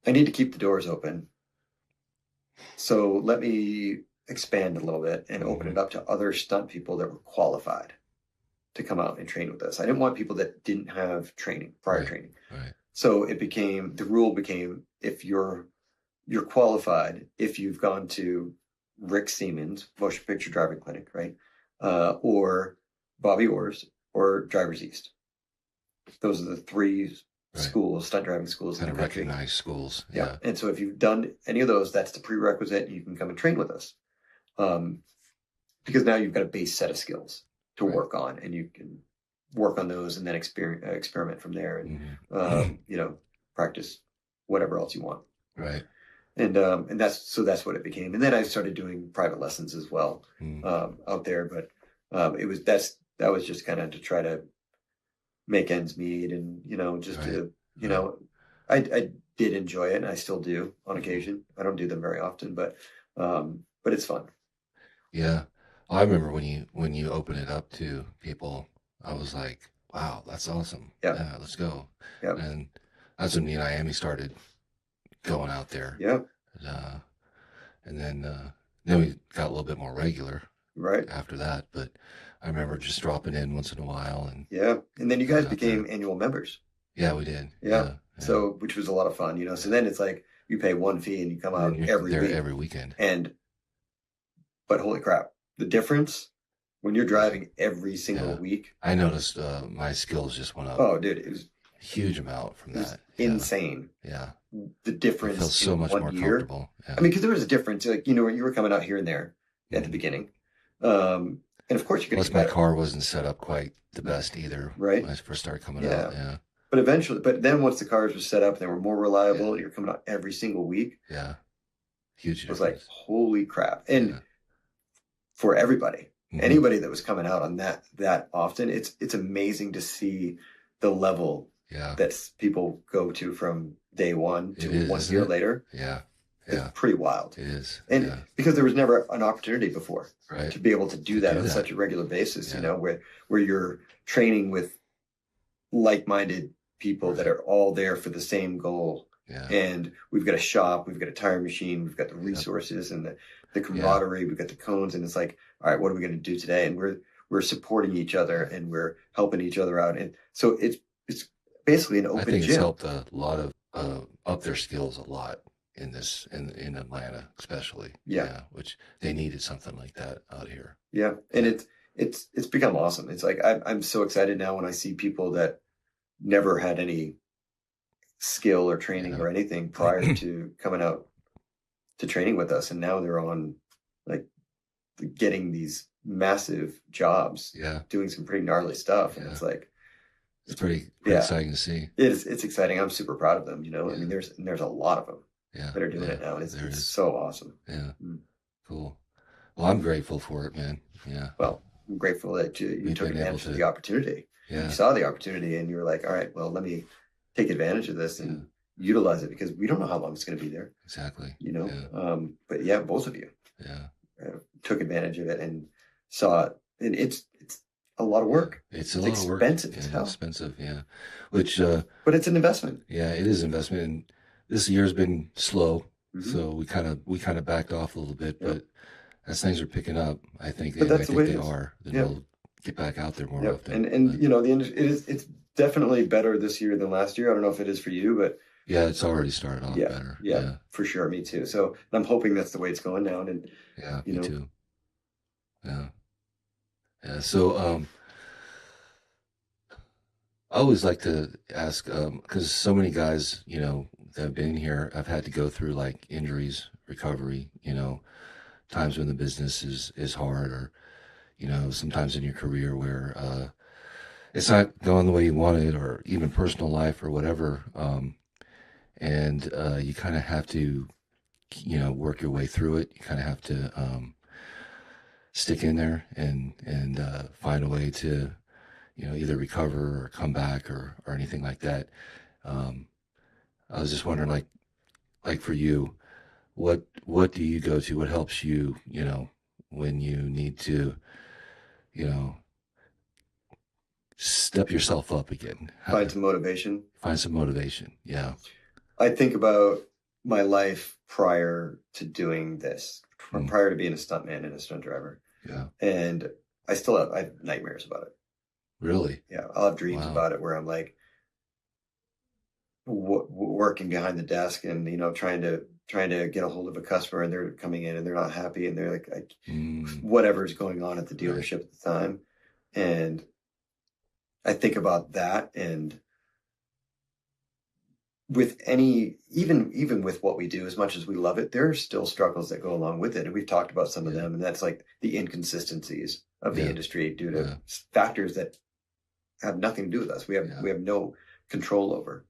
S2: I need to keep the doors open. So let me expand a little bit and open it up to other stunt people that were qualified to come out and train with us. I didn't want people that didn't have prior training.
S3: Right.
S2: So the rule became, if you're qualified, if you've gone to Rick Siemens Motion Picture Driving Clinic, right? Or Bobby Orr's or Drivers East. Those are the three schools, stunt driving schools.
S3: Kind of recognized schools.
S2: Yeah. And so if you've done any of those, that's the prerequisite. You can come and train with us. Because now you've got a base set of skills to work on, and you can work on those and then experiment from there and, you know, practice whatever else you want.
S3: Right.
S2: And that's what it became. And then I started doing private lessons as well, out there. But, that was just kind of to try to make ends meet and, you know, just to, you know, I did enjoy it and I still do on occasion. I don't do them very often, but it's fun.
S3: Yeah. I remember when you open it up to people, I was like, wow, that's awesome. Yeah, let's go.
S2: Yeah.
S3: And that's when me and Amy started going out there.
S2: Yeah.
S3: And then we got a little bit more regular after that. But I remember just dropping in once in a while. And then you guys became annual members. Yeah, we did.
S2: Yeah. So, which was a lot of fun, you know. So then it's like you pay one fee and you come out every
S3: weekend.
S2: But holy crap, the difference when you're driving every single week.
S3: I noticed my skills just went up.
S2: Oh, dude, it was
S3: a huge amount from that.
S2: Insane.
S3: Yeah.
S2: The difference.
S3: It feels so much more comfortable. Yeah.
S2: I mean, because there was a difference. Like, you know, you were coming out here and there at the beginning. And of course, you're going to.
S3: Plus, my car wasn't set up quite the best either.
S2: Right.
S3: When I first started coming out. Yeah.
S2: But then once the cars were set up, they were more reliable. You're coming out every single week.
S3: Yeah. Huge difference.
S2: It was like, holy crap. And for everybody, Anybody that was coming out on that often, it's amazing to see the level that people go to from day one to 1 year later.
S3: Yeah.
S2: It's pretty wild.
S3: It is.
S2: And because there was never an opportunity before
S3: right.
S2: to be able to do that on such a regular basis, you know, where you're training with like-minded people that are all there for the same goal.
S3: Yeah.
S2: And we've got a shop, we've got a tire machine, we've got the resources and the camaraderie, we've got the cones, and it's like, all right, what are we going to do today? And we're supporting each other and we're helping each other out. And so it's basically an open gym.
S3: I think it's helped a lot of up their skills a lot in Atlanta, especially.
S2: Yeah.
S3: Which they needed something like that out here.
S2: Yeah. And it's become awesome. It's like, I'm so excited now when I see people that never had any skill or training or anything prior to coming out to training with us, and now they're on like getting these massive jobs, doing some pretty gnarly stuff, and it's like
S3: it's pretty exciting to see.
S2: It's exciting. I'm super proud of them. You know, I mean, there's a lot of them that are doing it now, and it's so awesome.
S3: Yeah, cool. Well, I'm grateful for it, man. Yeah.
S2: Well, I'm grateful that you took advantage of the opportunity.
S3: Yeah.
S2: You saw the opportunity, and you were like, all right, well, let me take advantage of this and utilize it, because we don't know how long it's going to be there.
S3: Exactly.
S2: You know, but yeah, both of you took advantage of it and saw it, and it's a lot of work.
S3: It's a lot of work.
S2: Expensive as hell.
S3: Expensive, which
S2: but it's an investment.
S3: Yeah, it is investment, and this year's been slow, so we kind of backed off a little bit, but as things are picking up, I think they are. Then we'll get back out there more often.
S2: And you know, the industry, it's definitely better this year than last year. I don't know if it is for you, but
S3: yeah, it's already started off better.
S2: Yeah, for sure. Me too. So I'm hoping that's the way it's going down. And
S3: me too. Yeah. So I always like to ask, because so many guys, you know, that have been here, I've had to go through like injuries, recovery, you know, times when the business is hard, or, you know, sometimes in your career where it's not going the way you wanted, or even personal life or whatever. And you kind of have to, you know, work your way through it. You kind of have to stick in there and find a way to, you know, either recover or come back or anything like that. I was just wondering, like for you, what do you go to? What helps you, you know, when you need to, you know, step yourself up again?
S2: Find some motivation.
S3: Find some motivation. Yeah.
S2: I think about my life prior to doing this, prior to being a stuntman and a stunt driver.
S3: Yeah.
S2: And I have nightmares about it.
S3: Really?
S2: Yeah. I'll have dreams about it where I'm like working behind the desk and, you know, trying to get a hold of a customer, and they're coming in and they're not happy, and they're like whatever's going on at the dealership at the time. And I think about that, and with even with what we do, as much as we love it, there are still struggles that go along with it. And we've talked about some of them, and that's like the inconsistencies of the industry due to factors that have nothing to do with us. We have no control over.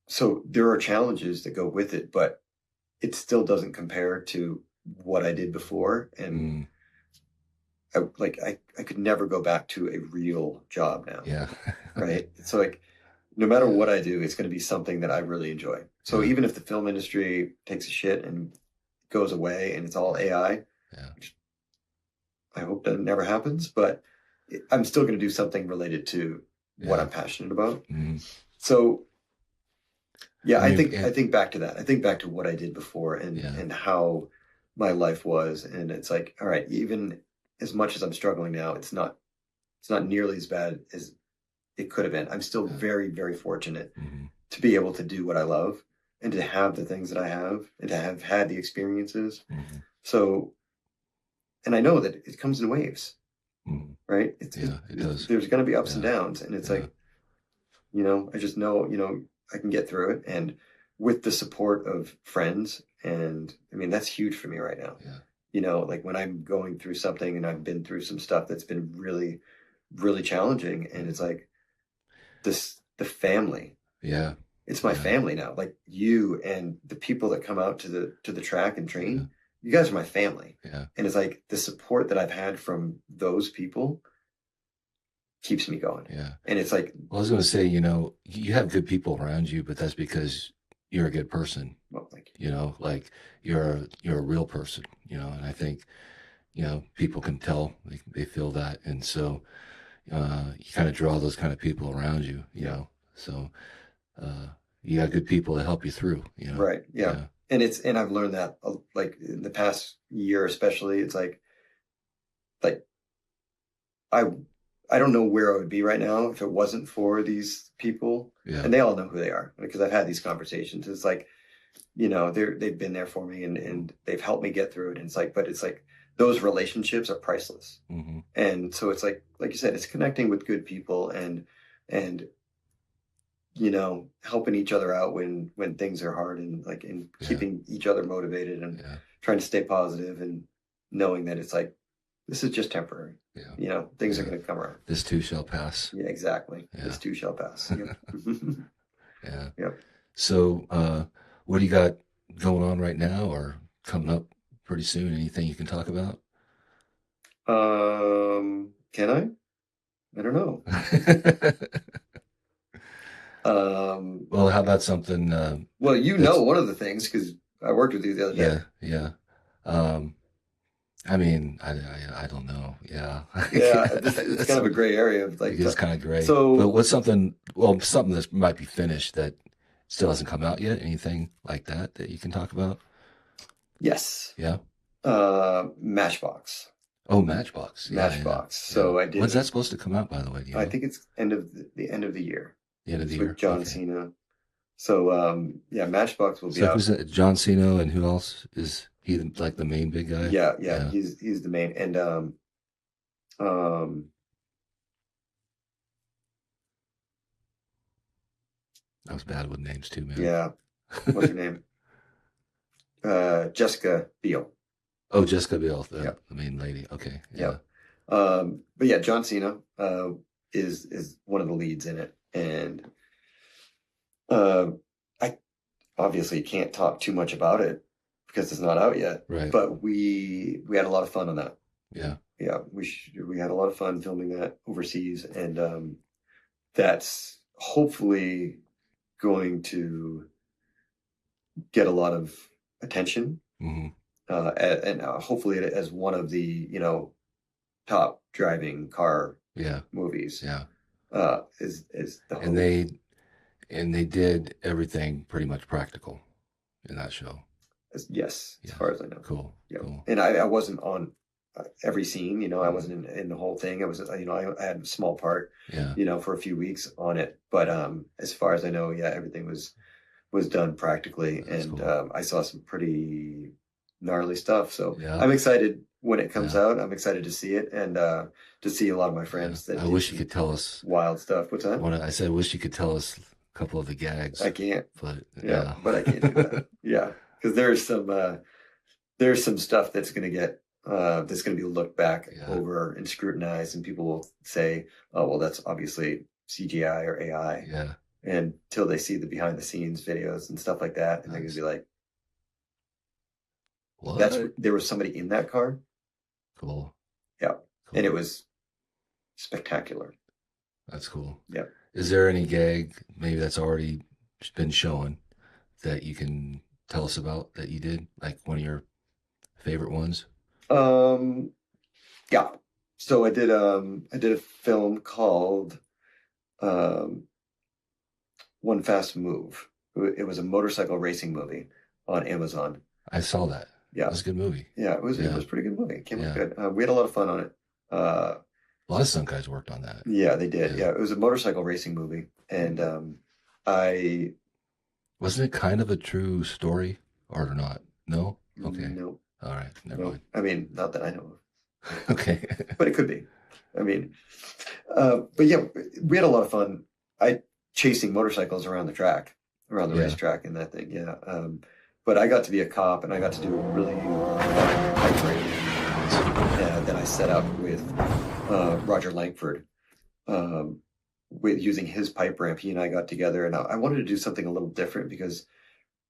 S2: So there are challenges that go with it, but it still doesn't compare to what I did before. And I could never go back to a real job now.
S3: Yeah.
S2: Right. So like, no matter what I do, it's going to be something that I really enjoy. So even if the film industry takes a shit and goes away and it's all AI, which I hope that never happens, but I'm still going to do something related to what I'm passionate about. So I think back to that. I think back to what I did before and how my life was. And it's like, all right, even as much as I'm struggling now, it's not nearly as bad as it could have been. I'm still very, very fortunate to be able to do what I love and to have the things that I have and to have had the experiences. So, and I know that it comes in waves, right? It does. There's going to be ups and downs, and it's like, you know, I just know, you know, I can get through it. And with the support of friends, and I mean, that's huge for me right now. You know, like when I'm going through something and I've been through some stuff that's been really, really challenging, and it's like the family. It's my family now. Like you and the people that come out to the track and train, you guys are my family.
S3: Yeah.
S2: And it's like the support that I've had from those people keeps me going.
S3: Yeah.
S2: And it's like,
S3: Well, I was going to say, you have good people around you, but that's because you're a good person.
S2: well, thank you.
S3: Like you're a real person, and I think, people can tell, they feel that. And so, you kind of draw those kind of people around you, so, you got good people to help you through,
S2: Right. Yeah. And I've learned that like in the past year, especially, it's like I don't know where I would be right now if it wasn't for these people.
S3: Yeah.
S2: And they all know who they are because I've had these conversations. It's like, they've been there for me and they've helped me get through it. And but it's like those relationships are priceless.
S3: Mm-hmm.
S2: And so it's like you said, it's connecting with good people and helping each other out when things are hard and keeping each other motivated and trying to stay positive and knowing that it's like, this is just temporary.
S3: Yeah.
S2: Things are going to come around.
S3: This too shall pass.
S2: Yeah, exactly. Yeah. This too shall pass. Yep.
S3: Yeah.
S2: Yep.
S3: So, what do you got going on right now or coming up pretty soon? Anything you can talk about?
S2: Can I? I don't know.
S3: Well, how about something?
S2: Well, one of the things because I worked with you the other day.
S3: Yeah. I mean, I don't know. Yeah.
S2: Yeah, it's kind of a gray area of
S3: it's kind of gray.
S2: So,
S3: but what's something that might be finished that still hasn't come out yet? Anything like that you can talk about?
S2: Yes.
S3: Yeah.
S2: Matchbox.
S3: Oh, Matchbox.
S2: Matchbox.
S3: Yeah.
S2: So I did.
S3: When's that supposed to come out, by the way?
S2: I think it's the end of the year.
S3: The end of the year.
S2: With John Cena. So Matchbox will be out.
S3: Who's that? John Cena and who else is he? Like the main big guy?
S2: Yeah. He's the main and
S3: I was bad with names too, man.
S2: Yeah. What's her name? Jessica Biel.
S3: Oh, Jessica Biel, the main lady. Okay. Yeah.
S2: But yeah, John Cena is one of the leads in it, and I obviously can't talk too much about it because it's not out yet.
S3: Right.
S2: But we had a lot of fun on that.
S3: Yeah.
S2: Yeah, we had a lot of fun filming that overseas, and that's hopefully going to get a lot of attention,
S3: mm-hmm.
S2: and hopefully as one of the top driving car movies.
S3: Yeah,
S2: is the hope.
S3: And they did everything pretty much practical in that show.
S2: Yes, as far as I know.
S3: Cool.
S2: Yeah,
S3: cool.
S2: And I wasn't on every scene. I wasn't in the whole thing. I was, I had a small part.
S3: Yeah.
S2: For a few weeks on it, but as far as I know, everything was done practically. That's and cool. I saw some pretty gnarly stuff. So I'm excited when it comes out. I'm excited to see it and to see a lot of my friends. That
S3: I wish you could tell us
S2: wild stuff. What's that?
S3: I said, I wish you could tell us a couple of the gags.
S2: I can't.
S3: But
S2: but I can't do that. Yeah, because there's some stuff that's going to get that's going to be looked back over and scrutinized, and people will say, "Oh, well, that's obviously CGI or AI."
S3: Yeah.
S2: Until they see the behind the scenes videos and stuff like that, and they're going to be like,
S3: "What?
S2: There was somebody in that car."
S3: Cool.
S2: Yeah,
S3: cool.
S2: And it was spectacular.
S3: That's cool.
S2: Yeah.
S3: Is there any gag maybe that's already been shown that you can tell us about that you did, like one of your favorite ones?
S2: Yeah. So I did a film called One Fast Move. It was a motorcycle racing movie on Amazon.
S3: I saw that.
S2: Yeah.
S3: It was a good movie.
S2: Yeah, it was a pretty good movie. It came out good. We had a lot of fun on it.
S3: A lot of stunt guys worked on that.
S2: Yeah, they did. Yeah, it was a motorcycle racing movie. And
S3: wasn't it kind of a true story or not? No? Okay.
S2: No.
S3: All right. Never mind.
S2: I mean, not that I know of.
S3: Okay.
S2: But it could be. I mean, but yeah, we had a lot of fun. Chasing motorcycles around the racetrack and that thing. Yeah. But I got to be a cop and I got to do a really fun pipe race that I set up with Roger Langford. With using his pipe ramp, he and I got together, and I wanted to do something a little different because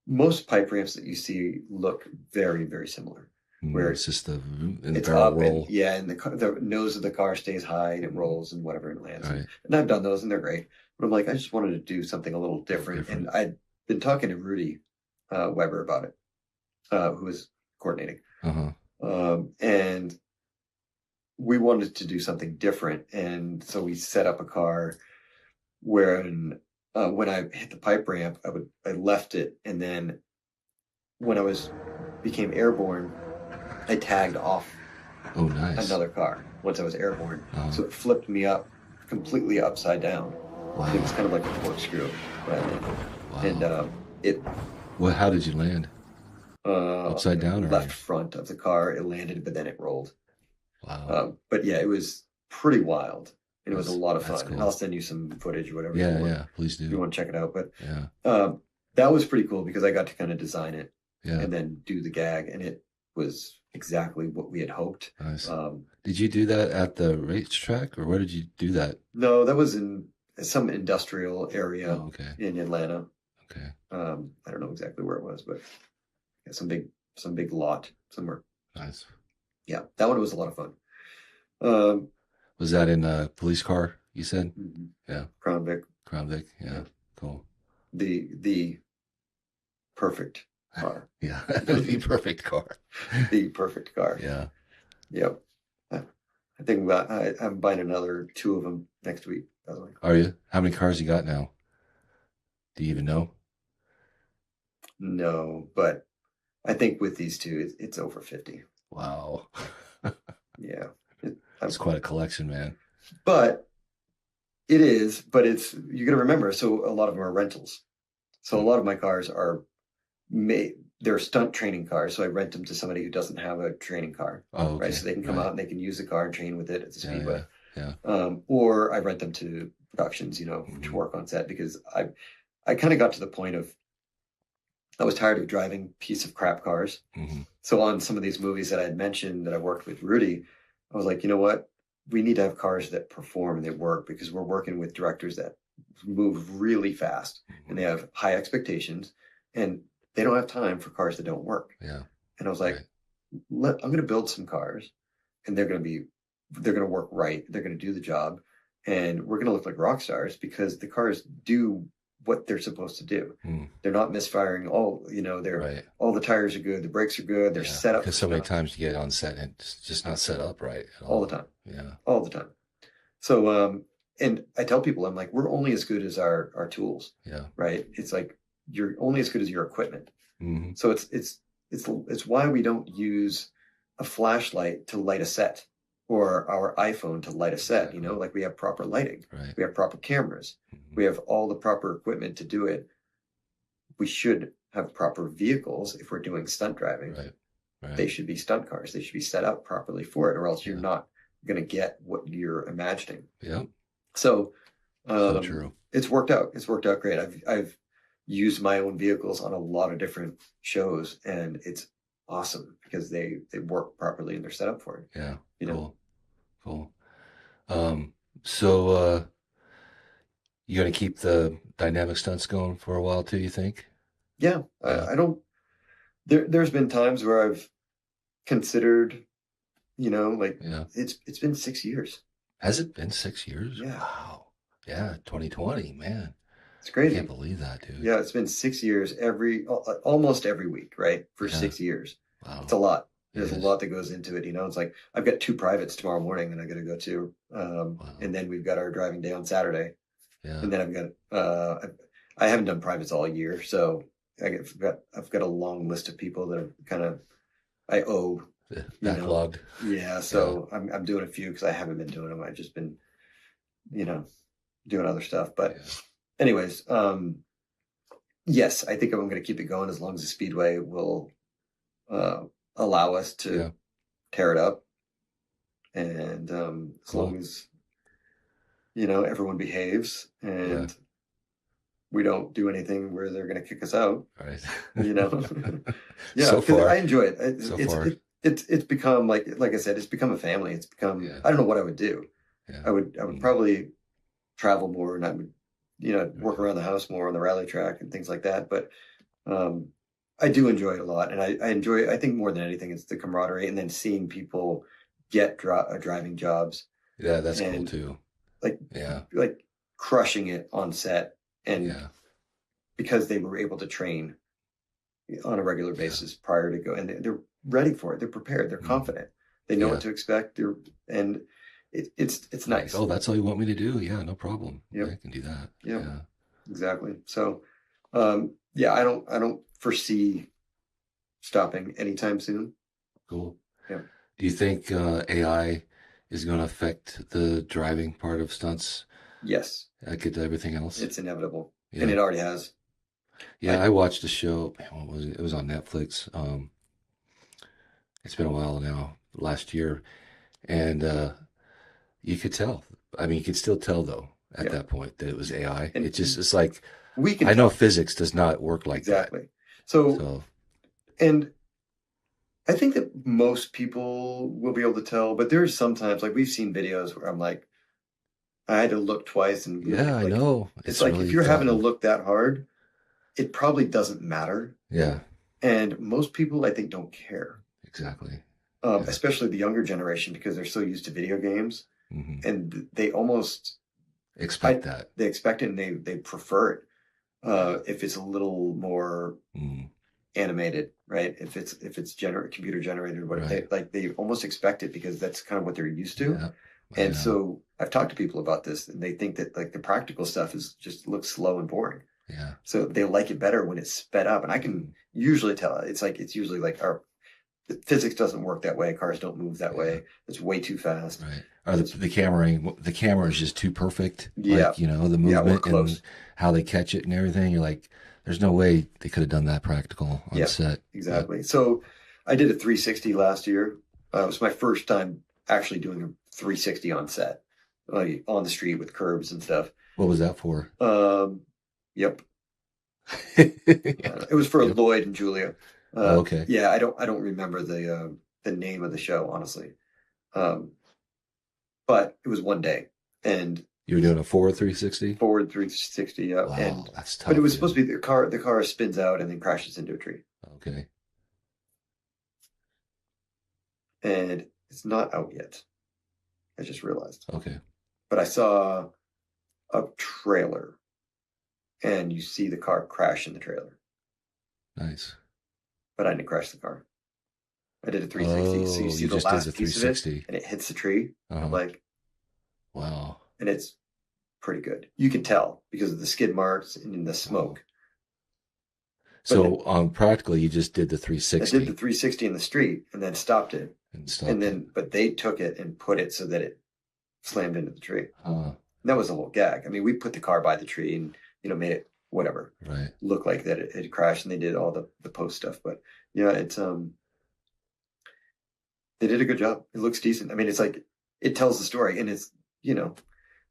S2: most pipe ramps that you see look very, very similar. where
S3: It's just in the
S2: it's
S3: barrel
S2: up
S3: roll.
S2: and yeah, and the nose of the car stays high and it rolls and whatever it lands.
S3: Right.
S2: And I've done those and they're great. But I'm like, I just wanted to do something a little different. And I'd been talking to Rudy Weber about it, who was coordinating. And we wanted to do something different. And so we set up a car where when I hit the pipe ramp, I left it, and then when I became airborne, I tagged off another car once I was airborne. So it flipped me up completely upside down.
S3: Wow.
S2: It was kind of like a corkscrew. And
S3: how did you land? Upside down, or
S2: left front of the car. It landed, but then it rolled.
S3: Wow.
S2: But yeah, it was pretty wild. And it was a lot of fun.
S3: Cool.
S2: And I'll send you some footage or whatever.
S3: Yeah, please do.
S2: If you want to check it out. But
S3: yeah,
S2: that was pretty cool because I got to kind of design it
S3: and
S2: then do the gag. And it was exactly what we had hoped.
S3: Nice. Did you do that at the racetrack, or where did you do that?
S2: No, that was in some industrial area in Atlanta.
S3: Okay.
S2: I don't know exactly where it was, but some big lot somewhere.
S3: Nice.
S2: Yeah, that one was a lot of fun.
S3: Was that in a police car, you said?
S2: Mm-hmm.
S3: Yeah.
S2: Crown Vic.
S3: Yeah. Cool.
S2: The perfect car.
S3: Yeah. The perfect car.
S2: The perfect car.
S3: Yeah.
S2: Yep. I think I'm buying another 2 of them next week, by the way.
S3: Are you? How many cars you got now? Do you even know?
S2: No, but I think with these 2, it's over 50.
S3: Wow.
S2: Yeah.
S3: It's quite a collection, man.
S2: But it's you got to remember, so a lot of them are rentals. So a lot of my cars they're stunt training cars. So I rent them to somebody who doesn't have a training car.
S3: Oh, okay.
S2: Right. So they can come out and they can use the car and train with it at the speedway.
S3: Yeah.
S2: Or I rent them to productions, to work on set, because I kind of got to the point of I was tired of driving piece of crap cars. So on some of these movies that I had mentioned that I worked with Rudy, I was like, you know what? We need to have cars that perform and they work, because we're working with directors that move really fast and they have high expectations and they don't have time for cars that don't work.
S3: Yeah.
S2: And I was like, I'm going to build some cars and they're going to work right. They're going to do the job and we're going to look like rock stars because the cars do what they're supposed to do. They're not misfiring. All the tires are good. The brakes are good. They're set up.
S3: Because so many times you get on set and it's just not set up right at
S2: all the time.
S3: Yeah.
S2: All the time. So, and I tell people, I'm like, we're only as good as our tools.
S3: Yeah.
S2: Right. It's like, you're only as good as your equipment. So it's why we don't use a flashlight to light a set or our iPhone to light a set. Like we have proper lighting.
S3: Right.
S2: We have proper cameras. We have all the proper equipment to do it. We should have proper vehicles if we're doing stunt driving.
S3: Right.
S2: They should be stunt cars. They should be set up properly for it, or else you're not going to get what you're imagining.
S3: Yeah.
S2: So
S3: true.
S2: It's worked out. It's worked out great. I've used my own vehicles on a lot of different shows, and it's awesome because they work properly and they're set up for it.
S3: Yeah. Cool. So you going to keep the dynamic stunts going for a while too, you think?
S2: Yeah. I don't. There's been times where I've considered, it's been 6 years.
S3: Has it been 6 years?
S2: Yeah.
S3: Wow. Yeah. 2020, man.
S2: It's crazy.
S3: I can't believe that, dude.
S2: Yeah, it's been 6 years almost every week, right? For 6 years. Wow. It's a lot. There's a lot that goes into it. It's like I've got 2 privates tomorrow morning that I got to go to. And then we've got our driving day on Saturday. Yeah. And then I've got, I haven't done privates all year. So I've got a long list of people that I owe.
S3: Backlogged.
S2: Yeah. So I'm doing a few because I haven't been doing them. I've just been, doing other stuff. But anyways, yes, I think I'm going to keep it going as long as the Speedway will allow us to tear it up. And as long as, everyone behaves and we don't do anything where they're going to kick us out. Right. Yeah,
S3: so far,
S2: I enjoy it. It's become like I said, it's become a family. It's become, I don't know what I would do. Yeah. I would probably travel more and I would, work around the house more on the rally track and things like that. But I do enjoy it a lot, and I enjoy. I think more than anything, it's the camaraderie, and then seeing people get driving jobs
S3: Yeah, that's cool
S2: and
S3: too.
S2: like
S3: Yeah,
S2: like crushing it on set, and
S3: yeah,
S2: because they were able to train on a regular
S3: yeah,
S2: basis prior to go, and they're ready for it. They're prepared. They're
S3: mhm,
S2: confident. They know what
S3: yeah.
S2: to expect. And it's
S3: Like,
S2: nice.
S3: oh, that's all you want me to do? Yeah, no problem.
S2: Yep.
S3: I can do that.
S2: Yep.
S3: Yeah,
S2: Exactly. So, yeah, I don't foresee stopping anytime soon.
S3: cool.
S2: Yeah.
S3: Do you think AI is going to affect the driving part of stunts,
S2: Yes,
S3: like it did everything else?
S2: it's inevitable, and
S3: Yeah,
S2: it already has.
S3: yeah.
S2: I
S3: I watched a show. Man, what was it? It was on Netflix. It's been a while now, last year, and you could tell. I mean, you could still tell though at
S2: Yeah,
S3: that point that it was AI.
S2: and
S3: It's like
S2: we can
S3: I know
S2: tell
S3: physics does not work like that.
S2: exactly. So,
S3: So
S2: and I think that most people will be able to tell, but there's sometimes like we've seen videos where I'm like, I had to look twice and
S3: yeah,
S2: really
S3: I
S2: like
S3: know.
S2: it's
S3: It's
S2: like if
S3: really
S2: you're having to
S3: gotten.
S2: look that hard, it probably doesn't matter.
S3: Yeah,
S2: And most people I think don't care.
S3: exactly. Yeah.
S2: Especially the younger generation because they're so used to video games
S3: Hmm.
S2: and they almost
S3: Expect that.
S2: they expect it and they prefer it
S3: Yeah.
S2: if it's a little more
S3: Mm,
S2: animated, right? If it's computer generated, what
S3: right.
S2: they almost expect it because that's kind of what they're used to.
S3: Yeah.
S2: And
S3: Yeah.
S2: so I've talked to people about this and they think that like the practical stuff is just looks slow and boring.
S3: Yeah.
S2: So they like it better when it's sped up. And I can
S3: Mm,
S2: usually tell it's usually like our the physics doesn't work that way. Cars don't move that
S3: yeah.
S2: way. It's way too fast.
S3: Right. Or the camera is just too perfect.
S2: Yeah.
S3: Like, the
S2: Yeah, we're
S3: movement and
S2: close.
S3: how they catch it and everything. You're like, there's no way they could have done that practical on
S2: Yeah,
S3: set. But
S2: exactly. So I did a 360 last year. It was my first time actually doing a 360 on set, like on the street with curbs and stuff.
S3: what was that for?
S2: Yep.
S3: Yeah.
S2: It was for
S3: Yep.
S2: Lloyd and Julia.
S3: Oh, okay.
S2: Yeah, I don't remember the name of the show honestly. Um, but it was one day and
S3: You were doing a forward 360?
S2: forward 360. Yeah,
S3: Wow, that's
S2: but it
S3: tough,
S2: was supposed
S3: dude.
S2: to be the car spins out and then crashes into a tree,
S3: Okay.
S2: and it's not out yet. I just realized,
S3: Okay.
S2: but I saw a trailer, and you see the car crash in the trailer,
S3: Nice.
S2: but I didn't crash the car. I did a 360, so you
S3: Oh,
S2: see
S3: you
S2: the
S3: just did the
S2: last piece of it,
S3: 360.
S2: and it hits the tree. I'm
S3: Uh-huh.
S2: like,
S3: Wow.
S2: and it's pretty good. You can tell because of the skid marks and the
S3: Wow.
S2: smoke.
S3: So practically, you just did the
S2: I did the
S3: 360
S2: 360 in the street and then stopped it,
S3: and
S2: and
S3: stopped it.
S2: then but they took it and put it so that it slammed into the tree.
S3: Huh.
S2: And that was the whole gag. I mean, we put the car by the tree and made it whatever
S3: Right.
S2: look like that it crashed, and they did all the post stuff. But yeah, it's they did a good job. It looks decent. I mean, it's like it tells the story, and it's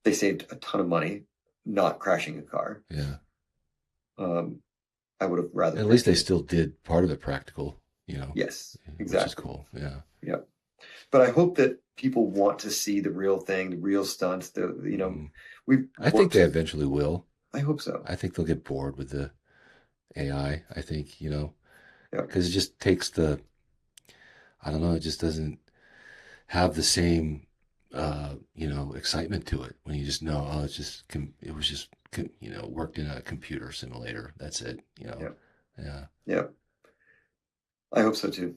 S2: they saved a ton of money not crashing a car.
S3: Yeah.
S2: I would have rather.
S3: At least they still did part of it practical,
S2: Yes,
S3: which is
S2: exactly.
S3: cool. Yeah.
S2: Yeah, but I hope that people want to see the real thing, the real stunts.
S3: Mhm.
S2: We've
S3: I think
S2: worked.
S3: they eventually will.
S2: I hope so.
S3: I think they'll get bored with the AI. I think,
S2: Yeah,
S3: because it just takes I don't know, it just doesn't have the same, excitement to it when you just know, oh, it was just, worked in a computer simulator. That's it.
S2: yeah,
S3: Yeah.
S2: yeah. I hope so too.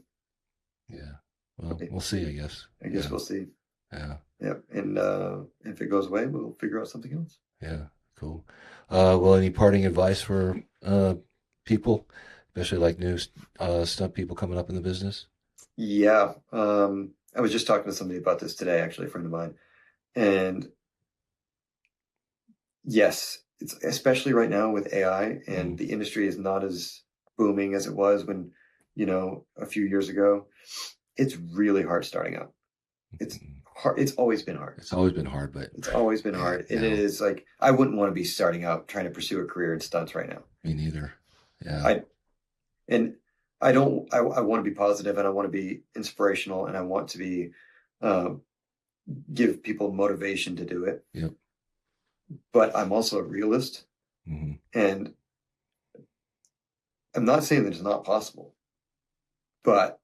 S3: Yeah. Well,
S2: Okay.
S3: we'll see, I guess.
S2: I guess
S3: Yeah.
S2: we'll see.
S3: Yeah.
S2: Yeah, and if it goes away, we'll figure out something else.
S3: Yeah. Cool. Well, any parting advice for people, especially like new stunt people coming up in the business?
S2: Yeah, I was just talking to somebody about this today, actually, a friend of mine, and yes, it's especially right now with AI, and
S3: Mm.
S2: the industry is not as booming as it was when, a few years ago. It's really hard starting out. It's
S3: Mm.
S2: hard. It's always been hard.
S3: It's always been hard, but
S2: It's always been
S3: man,
S2: hard. And it
S3: now,
S2: is like, I wouldn't want to be starting out trying to pursue a career in stunts right now.
S3: me neither. Yeah.
S2: I, and I don't, I want to be positive and I want to be inspirational and I want to be, um, give people motivation to do it.
S3: Yep.
S2: But I'm also a realist
S3: Hmm.
S2: and I'm not saying that it's not possible, but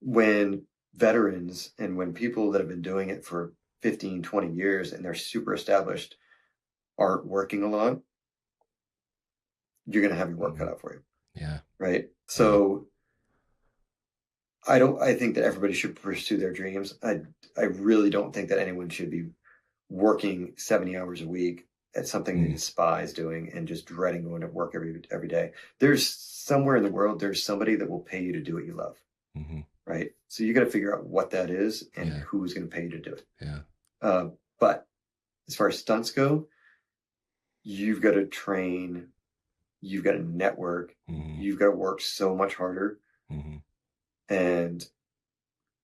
S2: when veterans and when people that have been doing it for 15, 20 years and they're super established aren't working a lot, you're going to have your work cut out for you.
S3: Yeah.
S2: Right. So I think that everybody should pursue their dreams. I really don't think that anyone should be working 70 hours a week at something they despise doing and just dreading going to work every day. There's somewhere in the world, there's somebody that will pay you to do what you love.
S3: Mm-hmm.
S2: Right. So you got to figure out what that is and who's going to pay you to do it.
S3: Yeah.
S2: But as far as stunts go, you've got to train, you've got to network, you've got to work so much harder, and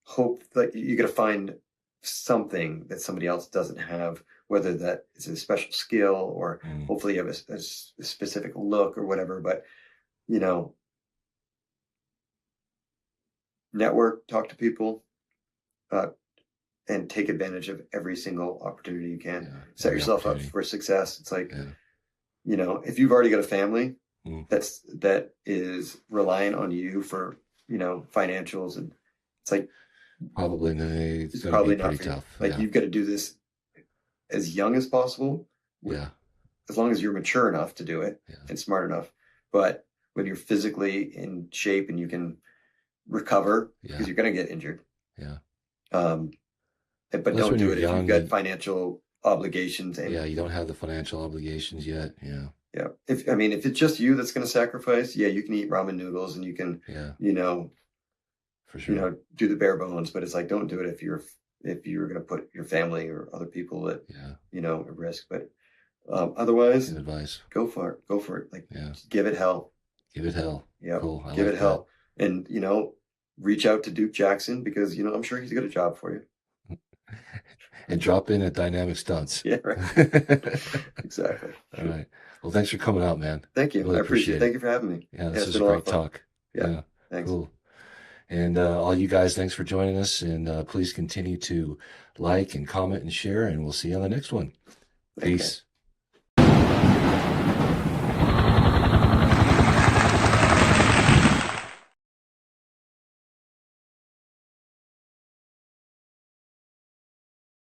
S2: hope that you got to find something that somebody else doesn't have, whether that is a special skill or hopefully you have a specific look or whatever. But, you know, network, talk to people, and take advantage of every single opportunity you can. Set yourself up for success. It's like, you know, if you've already got a family that is relying on you for, you know, financials, and it's like
S3: it's
S2: probably
S3: be
S2: not
S3: pretty
S2: for you.
S3: tough.
S2: Like you've got to do this as young as possible. As long as you're mature enough to do it and smart enough. But when you're physically in shape and you can recover, because you're going to get injured. But
S3: Plus
S2: don't
S3: when
S2: do
S3: you're
S2: it if
S3: young,
S2: you've got financial obligations. And,
S3: you don't have the financial obligations yet.
S2: Yeah. If it's just you that's going to sacrifice, you can eat ramen noodles and you can, you know,
S3: for sure,
S2: you know, do the bare bones. But it's like, don't do it if you're going to put your family or other people at, you know, at risk. But otherwise,
S3: good advice.
S2: Go for it. Like, give it hell.
S3: Give it hell.
S2: Yeah.
S3: Cool.
S2: Give it hell. And, you know, reach out to Duke Jackson because, you know, I'm sure he's got a job for you.
S3: And drop in at Dynamic Stunts.
S2: Yeah, right. Exactly.
S3: All right. Well, thanks for coming out, man.
S2: Thank you.
S3: Really
S2: I appreciate it. Thank you for having me.
S3: Yeah, this is a great talk.
S2: Yeah. Thanks.
S3: Cool. And all you guys, thanks for joining us. And please continue to like and comment and share. And we'll see you on the next one. Peace.